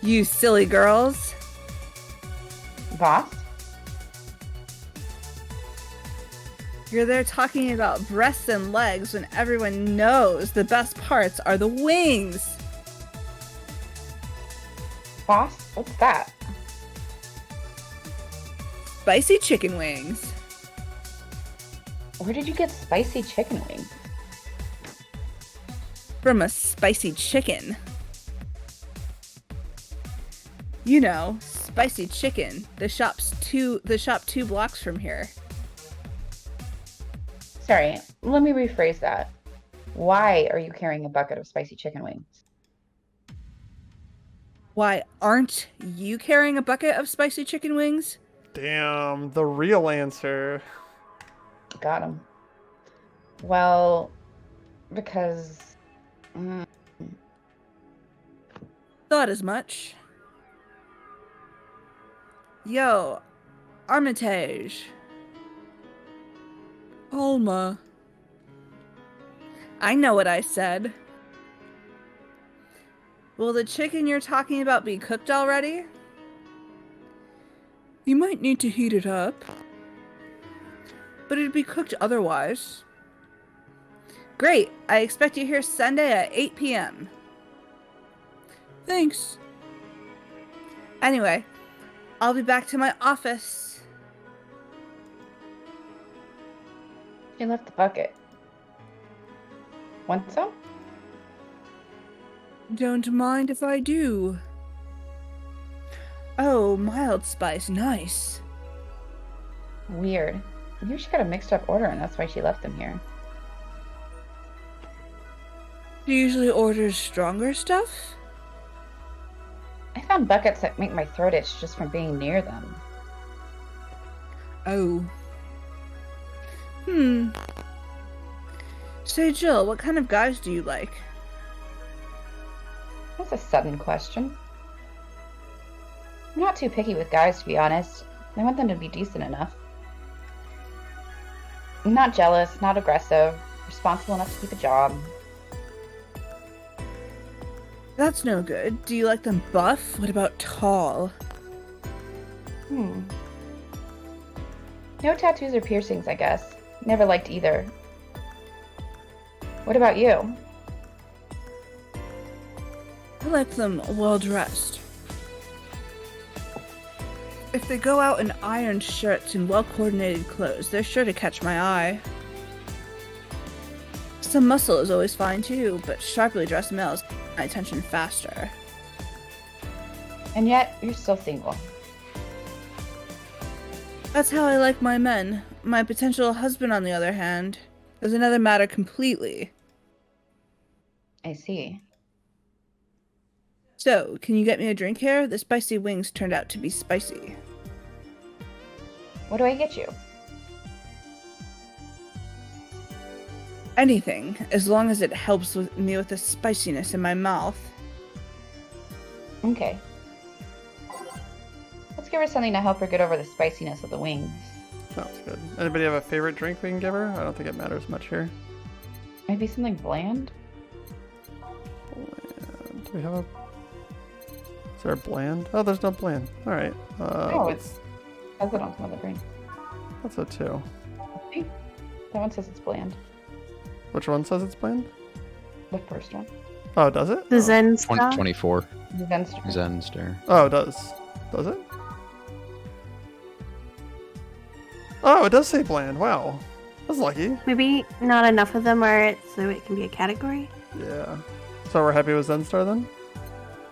You silly girls. Boss? You're there talking about breasts and legs when everyone knows the best parts are the wings. Boss? What's that? Spicy chicken wings. Where did you get spicy chicken wings? From a spicy chicken. You know, spicy chicken. The shop 2 blocks from here. Sorry, let me rephrase that. Why are you carrying a bucket of spicy chicken wings? Why aren't you carrying a bucket of spicy chicken wings? Damn, the real answer. Got him. Well, because... Thought as much. Yo, Armitage. Alma. I know what I said. Will the chicken you're talking about be cooked already? You might need to heat it up. But it'd be cooked otherwise. Great, I expect you here Sunday at 8 p.m. Thanks. Anyway, I'll be back to my office. She left the bucket. Want some? Don't mind if I do. Oh, mild spice, nice. Weird. Maybe she got a mixed up order and that's why she left them here. She usually orders stronger stuff? I found buckets that make my throat itch just from being near them. Oh. Say, Jill, what kind of guys do you like? That's a sudden question. I'm not too picky with guys, to be honest. I want them to be decent enough. I'm not jealous, not aggressive, responsible enough to keep a job. That's no good. Do you like them buff? What about tall? No tattoos or piercings, I guess. Never liked either. What about you? I like them well dressed. If they go out in ironed shirts and well coordinated clothes, they're sure to catch my eye. Some muscle is always fine too, but sharply dressed males get my attention faster. And yet, you're still single. That's how I like my men. My potential husband, on the other hand, is another matter completely. I see. So, can you get me a drink here? The spicy wings turned out to be spicy. What do I get you? Anything, as long as it helps me with the spiciness in my mouth. Okay. Let's give her something to help her get over the spiciness of the wings. Sounds good. Anybody have a favorite drink we can give her? I don't think it matters much here. Maybe something bland? Bland. Do we have a... Is there a bland? Oh, there's no bland. Alright. Oh, it's... Has it on some other drink. That's a 2. See? That one says it's bland. Which one says it's bland? The first one. Oh, does it? The Zen stuff. 24. The Zenster. Zenster. Oh, it does. Does it? Oh, it does say bland. Wow. That's lucky. Maybe not enough of them are so it can be a category. Yeah. So we're happy with Zenstar then?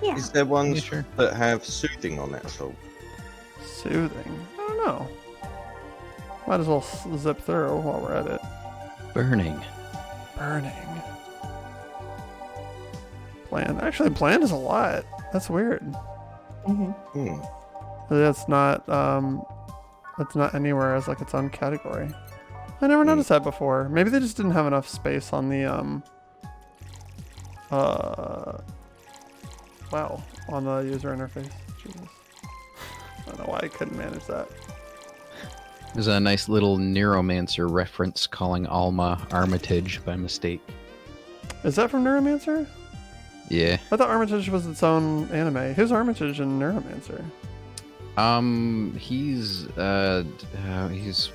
Yeah. Is there ones Yeah, sure. that have soothing on it at all? Soothing. I don't know. Might as well zip through while we're at it. Burning. Burning. Bland. Actually, bland is a lot. That's weird. Mm-hmm. That's not anywhere as like its own category. I never noticed that before. Maybe they just didn't have enough space on the Wow, on the user interface. Jesus. I don't know why I couldn't manage that. There's a nice little Neuromancer reference calling Alma Armitage by mistake. Is that from Neuromancer? Yeah. I thought Armitage was its own anime. Who's Armitage in Neuromancer? He's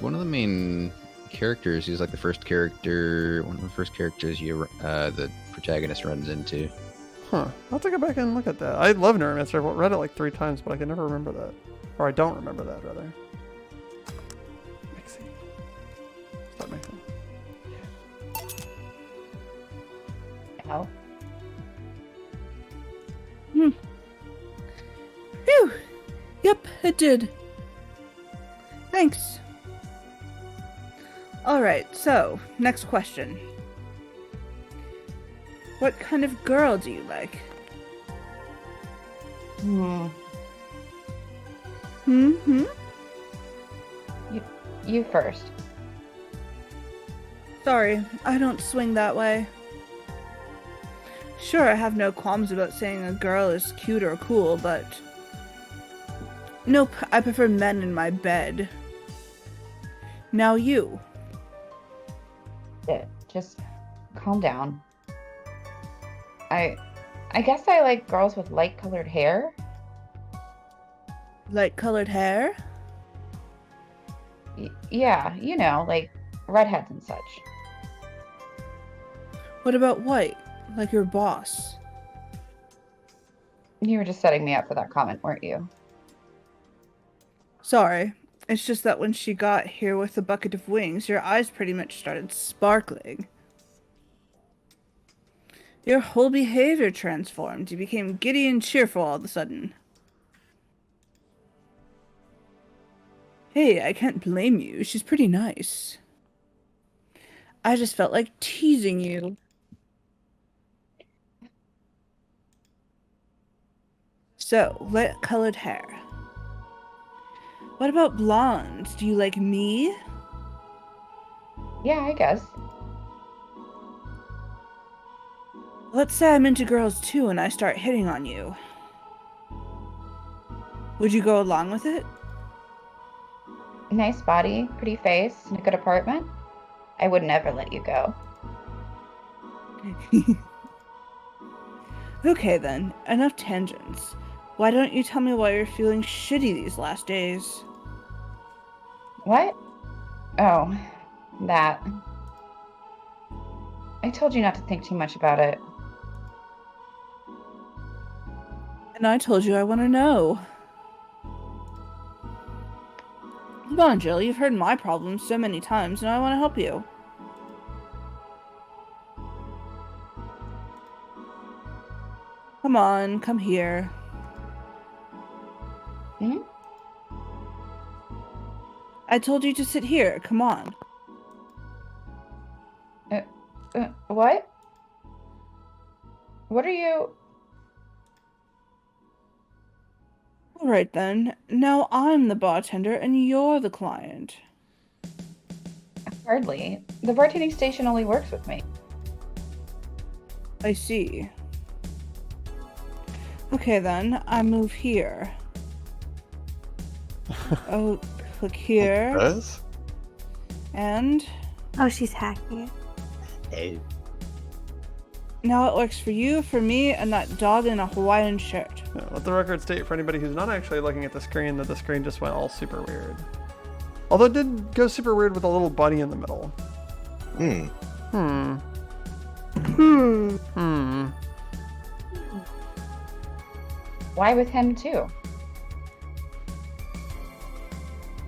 one of the main characters. He's like the first character, one of the first characters the protagonist runs into. Huh. I'll have to go back and look at that. I love Neuromancer. I've read it like 3 times, but I can never remember that. Or I don't remember that, rather. Mixing. Stop mixing. Oh. Phew. Yep, it did. Thanks. Alright, so, next question. What kind of girl do you like? You first. Sorry, I don't swing that way. Sure, I have no qualms about saying a girl is cute or cool, but... Nope, I prefer men in my bed. Now you. Just calm down. I guess I like girls with light-colored hair. Light-colored hair? Yeah, you know, like redheads and such. What about white? Like your boss? You were just setting me up for that comment, weren't you? Sorry, it's just that when she got here with a bucket of wings, your eyes pretty much started sparkling. Your whole behavior transformed. You became giddy and cheerful all of a sudden. Hey, I can't blame you. She's pretty nice. I just felt like teasing you. So, light-colored hair. What about blondes? Do you like me? Yeah, I guess. Let's say I'm into girls too and I start hitting on you. Would you go along with it? Nice body, pretty face, and a good apartment. I would never let you go. Okay then, enough tangents. Why don't you tell me why you're feeling shitty these last days? What? Oh, that. I told you not to think too much about it. And I told you I want to know. Come on, Jill, you've heard my problems so many times, and I want to help you. Come on, come here. Hmm? I told you to sit here, come on. What? What are you... Alright then, now I'm the bartender and you're the client. Hardly. The bartending station only works with me. I see. Okay then, I move here. Oh, click here. Does? And Oh, she's hacking it. Hey. now it works for you, for me, and that dog in a Hawaiian shirt. Yeah, let the record state for anybody who's not actually looking at the screen that the screen just went all super weird. Although it did go super weird with a little buddy in the middle. Why with him too?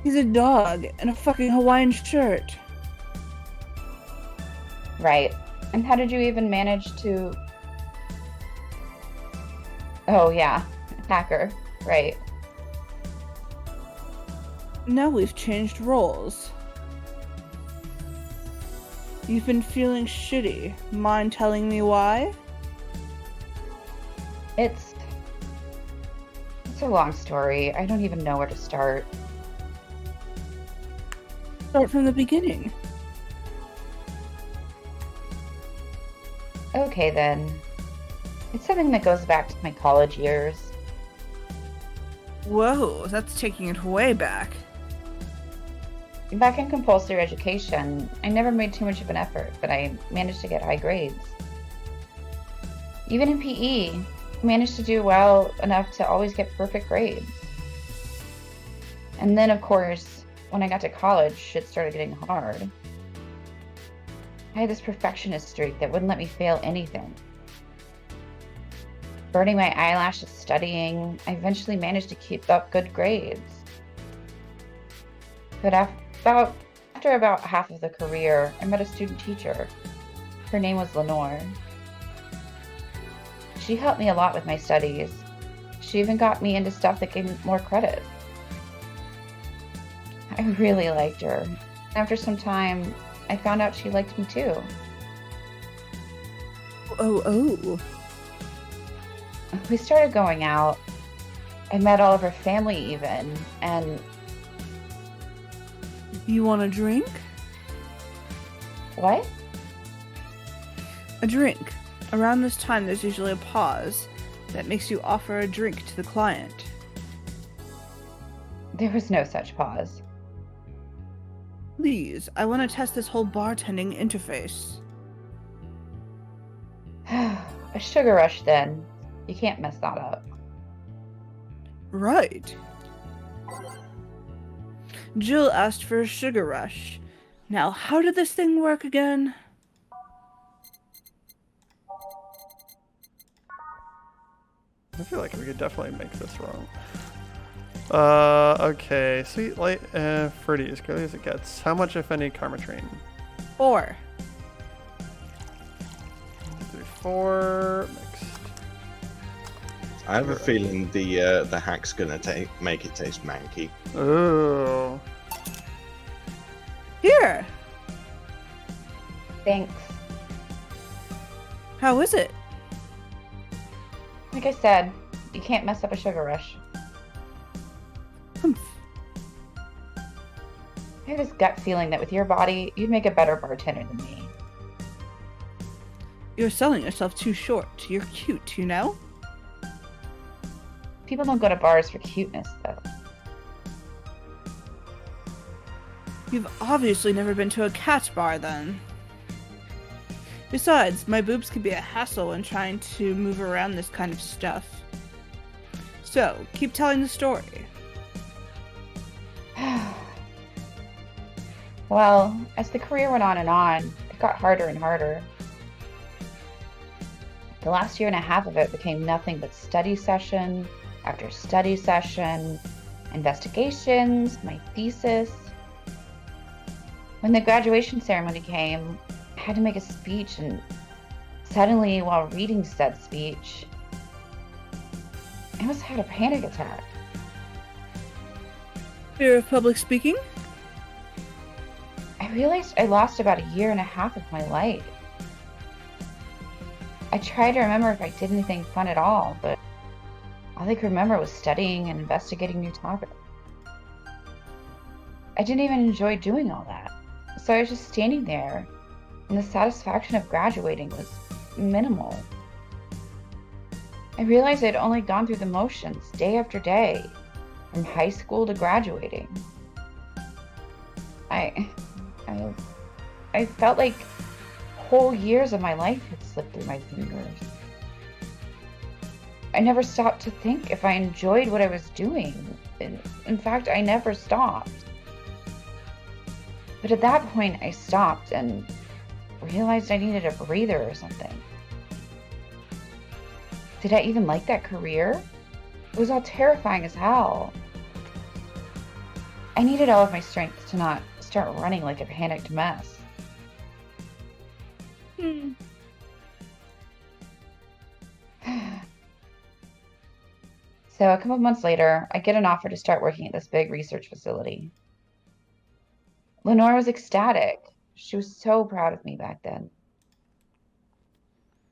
He's a dog in a fucking Hawaiian shirt. Right. And how did you even manage to... Oh yeah, hacker. Right. Now we've changed roles. You've been feeling shitty. Mind telling me why? It's a long story. I don't even know where to start. Start from the beginning. Okay then. It's something that goes back to my college years. Whoa, that's taking it way back. Back in compulsory education, I never made too much of an effort, but I managed to get high grades. Even in PE, I managed to do well enough to always get perfect grades. And then, of course, when I got to college, shit started getting hard. I had this perfectionist streak that wouldn't let me fail anything. Burning my eyelashes studying, I eventually managed to keep up good grades. But after about half of the career, I met a student teacher. Her name was Lenore. She helped me a lot with my studies. She even got me into stuff that gave me more credit. I really liked her. After some time, I found out she liked me too. Oh. We started going out. I met all of her family even, and... You want a drink? What? A drink. Around this time, there's usually a pause that makes you offer a drink to the client. There was no such pause. Please, I want to test this whole bartending interface. A sugar rush then. You can't mess that up. Right. Jill asked for a sugar rush. Now, how did this thing work again? I feel like we could definitely make this wrong. Okay. Sweet, light, fruity, as good as it gets. How much, if any, Karmatrine? 4. 3, 4, mixed. I have a feeling the hack's gonna make it taste manky. Ooh. Here! Thanks. How is it? Like I said, you can't mess up a sugar rush. Humph. I have this gut feeling that with your body, you'd make a better bartender than me. You're selling yourself too short. You're cute, you know? People don't go to bars for cuteness, though. You've obviously never been to a cat bar, then. Besides, my boobs can be a hassle when trying to move around this kind of stuff. So, keep telling the story. Well, as the career went on, it got harder and harder. The last year and a half of it became nothing but study session after study session, investigations, my thesis. When the graduation ceremony came, I had to make a speech, and suddenly, while reading said speech, I almost had a panic attack. Fear of public speaking? I realized I lost about a year and a half of my life. I tried to remember if I did anything fun at all, but all I could remember was studying and investigating new topics. I didn't even enjoy doing all that, so I was just standing there, and the satisfaction of graduating was minimal. I realized I'd only gone through the motions day after day, from high school to graduating. I felt like whole years of my life had slipped through my fingers. I never stopped to think if I enjoyed what I was doing. In fact, I never stopped. But at that point, I stopped and realized I needed a breather or something. Did I even like that career? It was all terrifying as hell. I needed all of my strength to not start running like a panicked mess. So a couple of months later, I get an offer to start working at this big research facility. Lenore was ecstatic. She was so proud of me back then.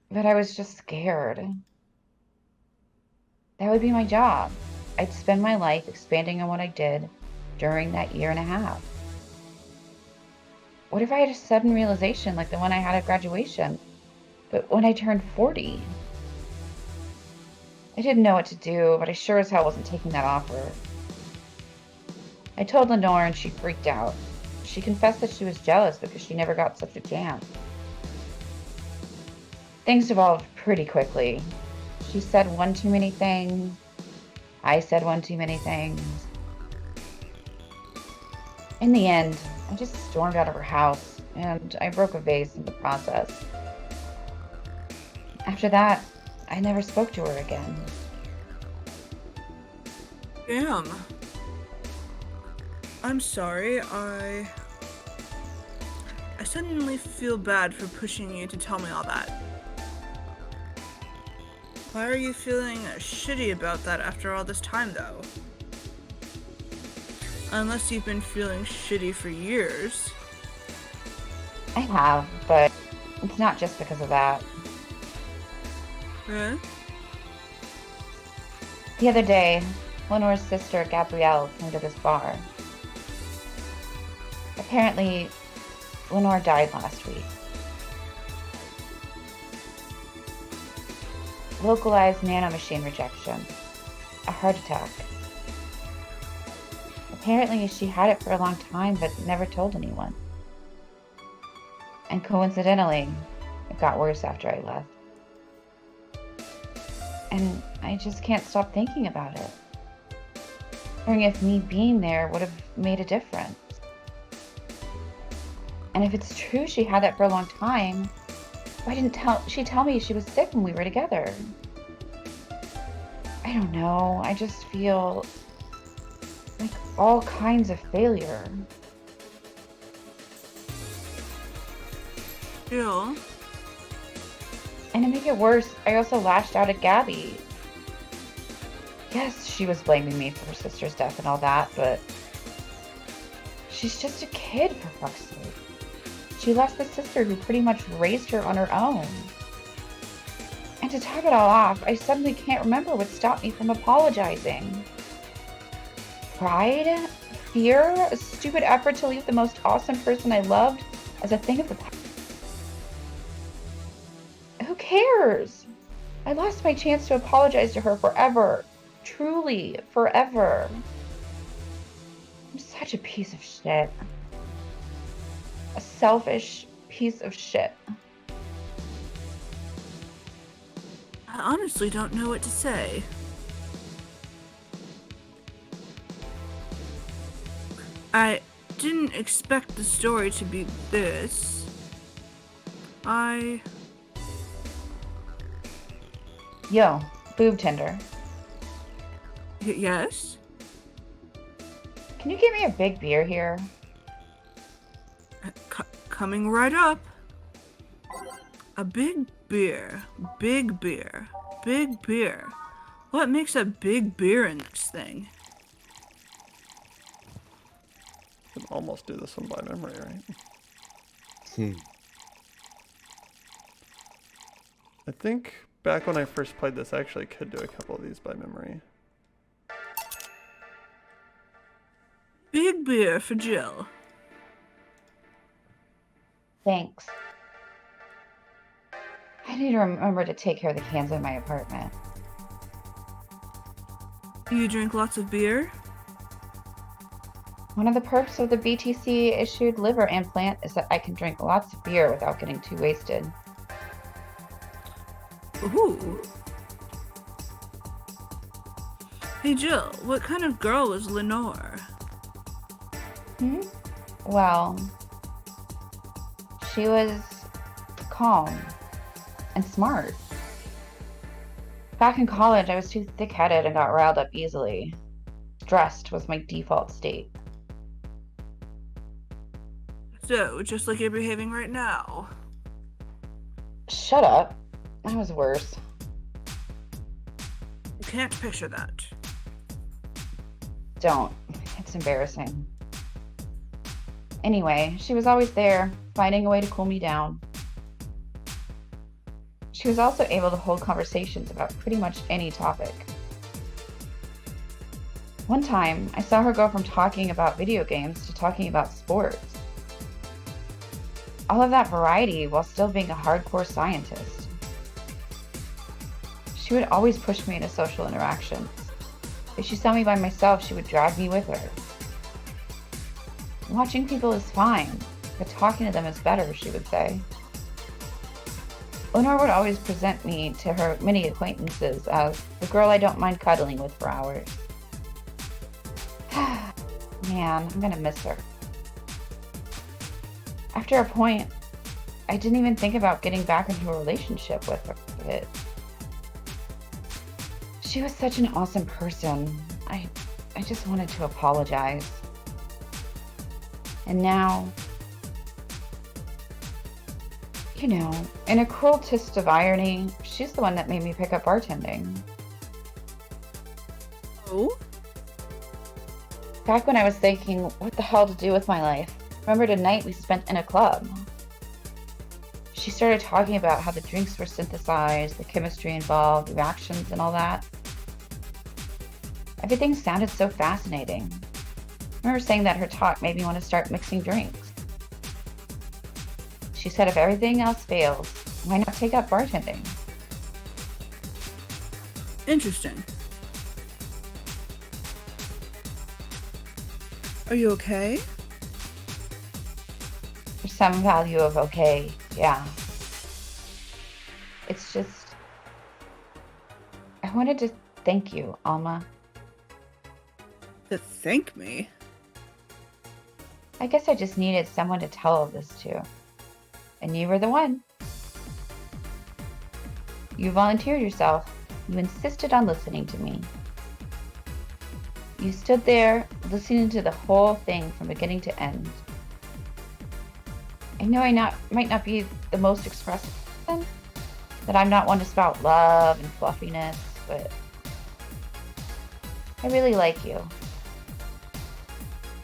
But I was just scared. That would be my job. I'd spend my life expanding on what I did during that year and a half. What if I had a sudden realization like the one I had at graduation, but when I turned 40? I didn't know what to do, but I sure as hell wasn't taking that offer. I told Lenore and she freaked out. She confessed that she was jealous because she never got such a chance. Things devolved pretty quickly. She said one too many things. I said one too many things. In the end, I just stormed out of her house, and I broke a vase in the process. After that, I never spoke to her again. Damn. I'm sorry, I suddenly feel bad for pushing you to tell me all that. Why are you feeling shitty about that after all this time, though? Unless you've been feeling shitty for years. I have, but it's not just because of that. Huh? The other day, Lenore's sister, Gabrielle, came to this bar. Apparently, Lenore died last week. Localized nanomachine rejection. A heart attack. Apparently, she had it for a long time, but never told anyone. And coincidentally, it got worse after I left. And I just can't stop thinking about it. Wondering if me being there would have made a difference. And if it's true she had that for a long time, why didn't she tell me she was sick when we were together? I don't know. I just feel like all kinds of failure. Jill? And to make it worse, I also lashed out at Gabby. Yes, she was blaming me for her sister's death and all that, but she's just a kid, for fuck's sake. She lost the sister who pretty much raised her on her own. And to top it all off, I suddenly can't remember what stopped me from apologizing. Pride? Fear? A stupid effort to leave the most awesome person I loved as a thing of the past? Who cares? I lost my chance to apologize to her forever. Truly, forever. I'm such a piece of shit. A selfish piece of shit. I honestly don't know what to say. I didn't expect the story to be this. Yo, boob tender. Yes? Can you get me a big beer here? Coming right up. A big beer. Big beer. Big beer. What makes a big beer in this thing? Can almost do this one by memory, right? I think back when I first played this, I actually could do a couple of these by memory. Big beer for Jill. Thanks. I need to remember to take care of the cans in my apartment. You drink lots of beer? One of the perks of the BTC-issued liver implant is that I can drink lots of beer without getting too wasted. Ooh. Hey Jill, what kind of girl was Lenore? Well, she was calm and smart. Back in college, I was too thick-headed and got riled up easily. Stressed was my default state. So, just like you're behaving right now. Shut up. That was worse. Can't picture that. Don't. It's embarrassing. Anyway, she was always there, finding a way to cool me down. She was also able to hold conversations about pretty much any topic. One time, I saw her go from talking about video games to talking about sports. All of that variety while still being a hardcore scientist. She would always push me into social interactions. If she saw me by myself, she would drag me with her. Watching people is fine, but talking to them is better, she would say. Lenore would always present me to her many acquaintances as the girl I don't mind cuddling with for hours. Man, I'm gonna miss her. After a point, I didn't even think about getting back into a relationship with her. But she was such an awesome person. I just wanted to apologize. And now, you know, in a cruel twist of irony, she's the one that made me pick up bartending. Oh? Back when I was thinking what the hell to do with my life, remembered a night we spent in a club. She started talking about how the drinks were synthesized, the chemistry involved, reactions and all that. Everything sounded so fascinating. I remember saying that her talk made me want to start mixing drinks. She said if everything else fails, why not take up bartending? Interesting. Are you okay? There's some value of okay, yeah. It's just, I wanted to thank you, Alma. To thank me? I guess I just needed someone to tell all this to. And you were the one. You volunteered yourself. You insisted on listening to me. You stood there, listening to the whole thing from beginning to end. I know might not be the most expressive person, that I'm not one to spout love and fluffiness, but I really like you.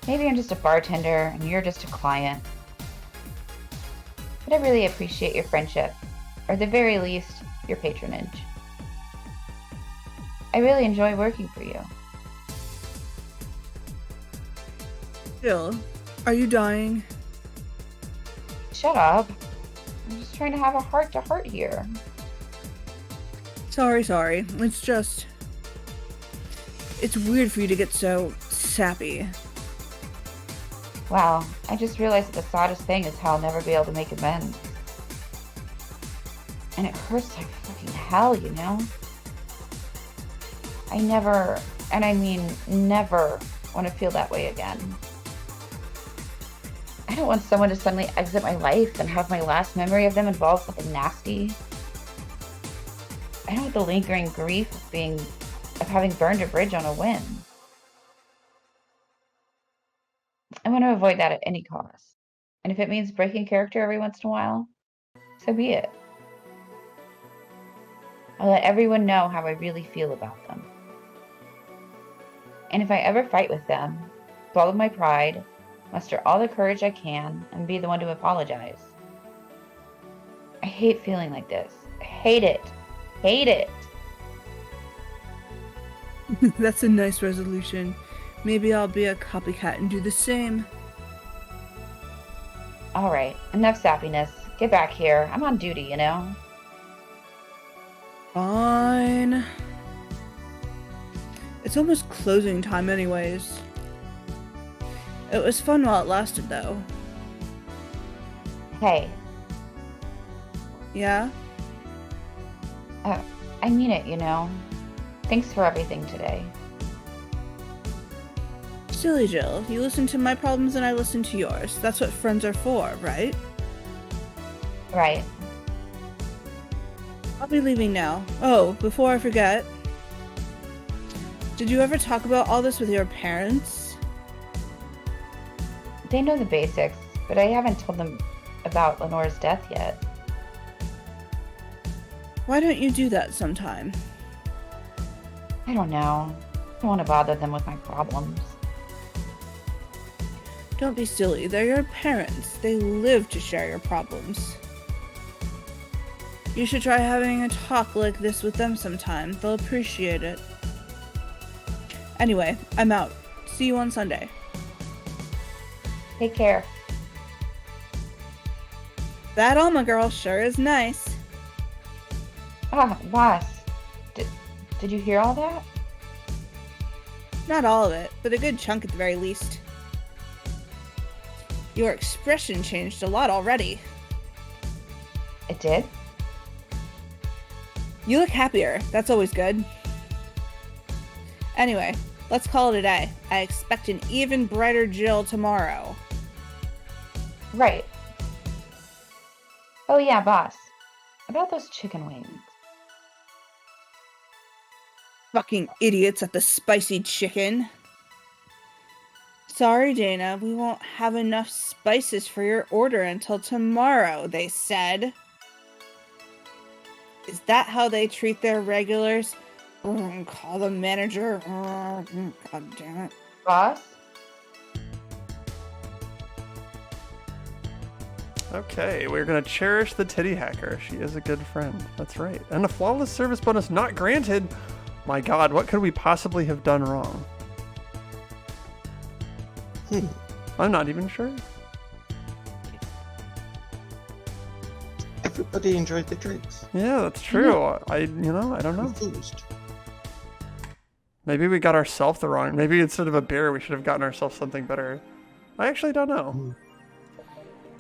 Maybe I'm just a bartender and you're just a client. But I really appreciate your friendship, or at the very least, your patronage. I really enjoy working for you. Jill, are you dying? Shut up. I'm just trying to have a heart-to-heart here. Sorry. It's just... It's weird for you to get so sappy. Wow, I just realized that the saddest thing is how I'll never be able to make amends. And it hurts like fucking hell, you know? I never, and I mean never, want to feel that way again. I don't want someone to suddenly exit my life and have my last memory of them involve something nasty. I don't want the lingering grief of having burned a bridge on a whim. I want to avoid that at any cost. And if it means breaking character every once in a while, so be it. I'll let everyone know how I really feel about them. And if I ever fight with them, swallow my pride, muster all the courage I can, and be the one to apologize. I hate feeling like this. I hate it. Hate it. That's a nice resolution. Maybe I'll be a copycat and do the same. Alright, enough sappiness. Get back here. I'm on duty, you know? Fine. It's almost closing time anyways. It was fun while it lasted though. Hey, Yeah? I mean it, you know? Thanks for everything today. Silly Jill, you listen to my problems and I listen to yours. That's what friends are for, right? Right. I'll be leaving now. Oh, before I forget. Did you ever talk about all this with your parents? They know the basics, but I haven't told them about Lenore's death yet. Why don't you do that sometime? I don't know. I don't want to bother them with my problems. Don't be silly. They're your parents. They live to share your problems. You should try having a talk like this with them sometime. They'll appreciate it. Anyway, I'm out. See you on Sunday. Take care. That Alma girl sure is nice. Ah, boss. Did you hear all that? Not all of it, but a good chunk at the very least. Your expression changed a lot already. It did? You look happier. That's always good. Anyway, let's call it a day. I expect an even brighter Jill tomorrow. Right. Oh yeah, boss. About those chicken wings. Fucking idiots at the spicy chicken. Sorry, Dana, we won't have enough spices for your order until tomorrow, they said. Is that how they treat their regulars? Call the manager. God damn it. Boss? Okay, we're gonna cherish the titty hacker. She is a good friend. That's right. And a flawless service bonus not granted. My God, what could we possibly have done wrong? I'm not even sure. Everybody enjoyed the drinks. Yeah, that's true. I don't know. Confused. Maybe we got ourselves the wrong. Maybe instead of a beer, we should have gotten ourselves something better. I actually don't know.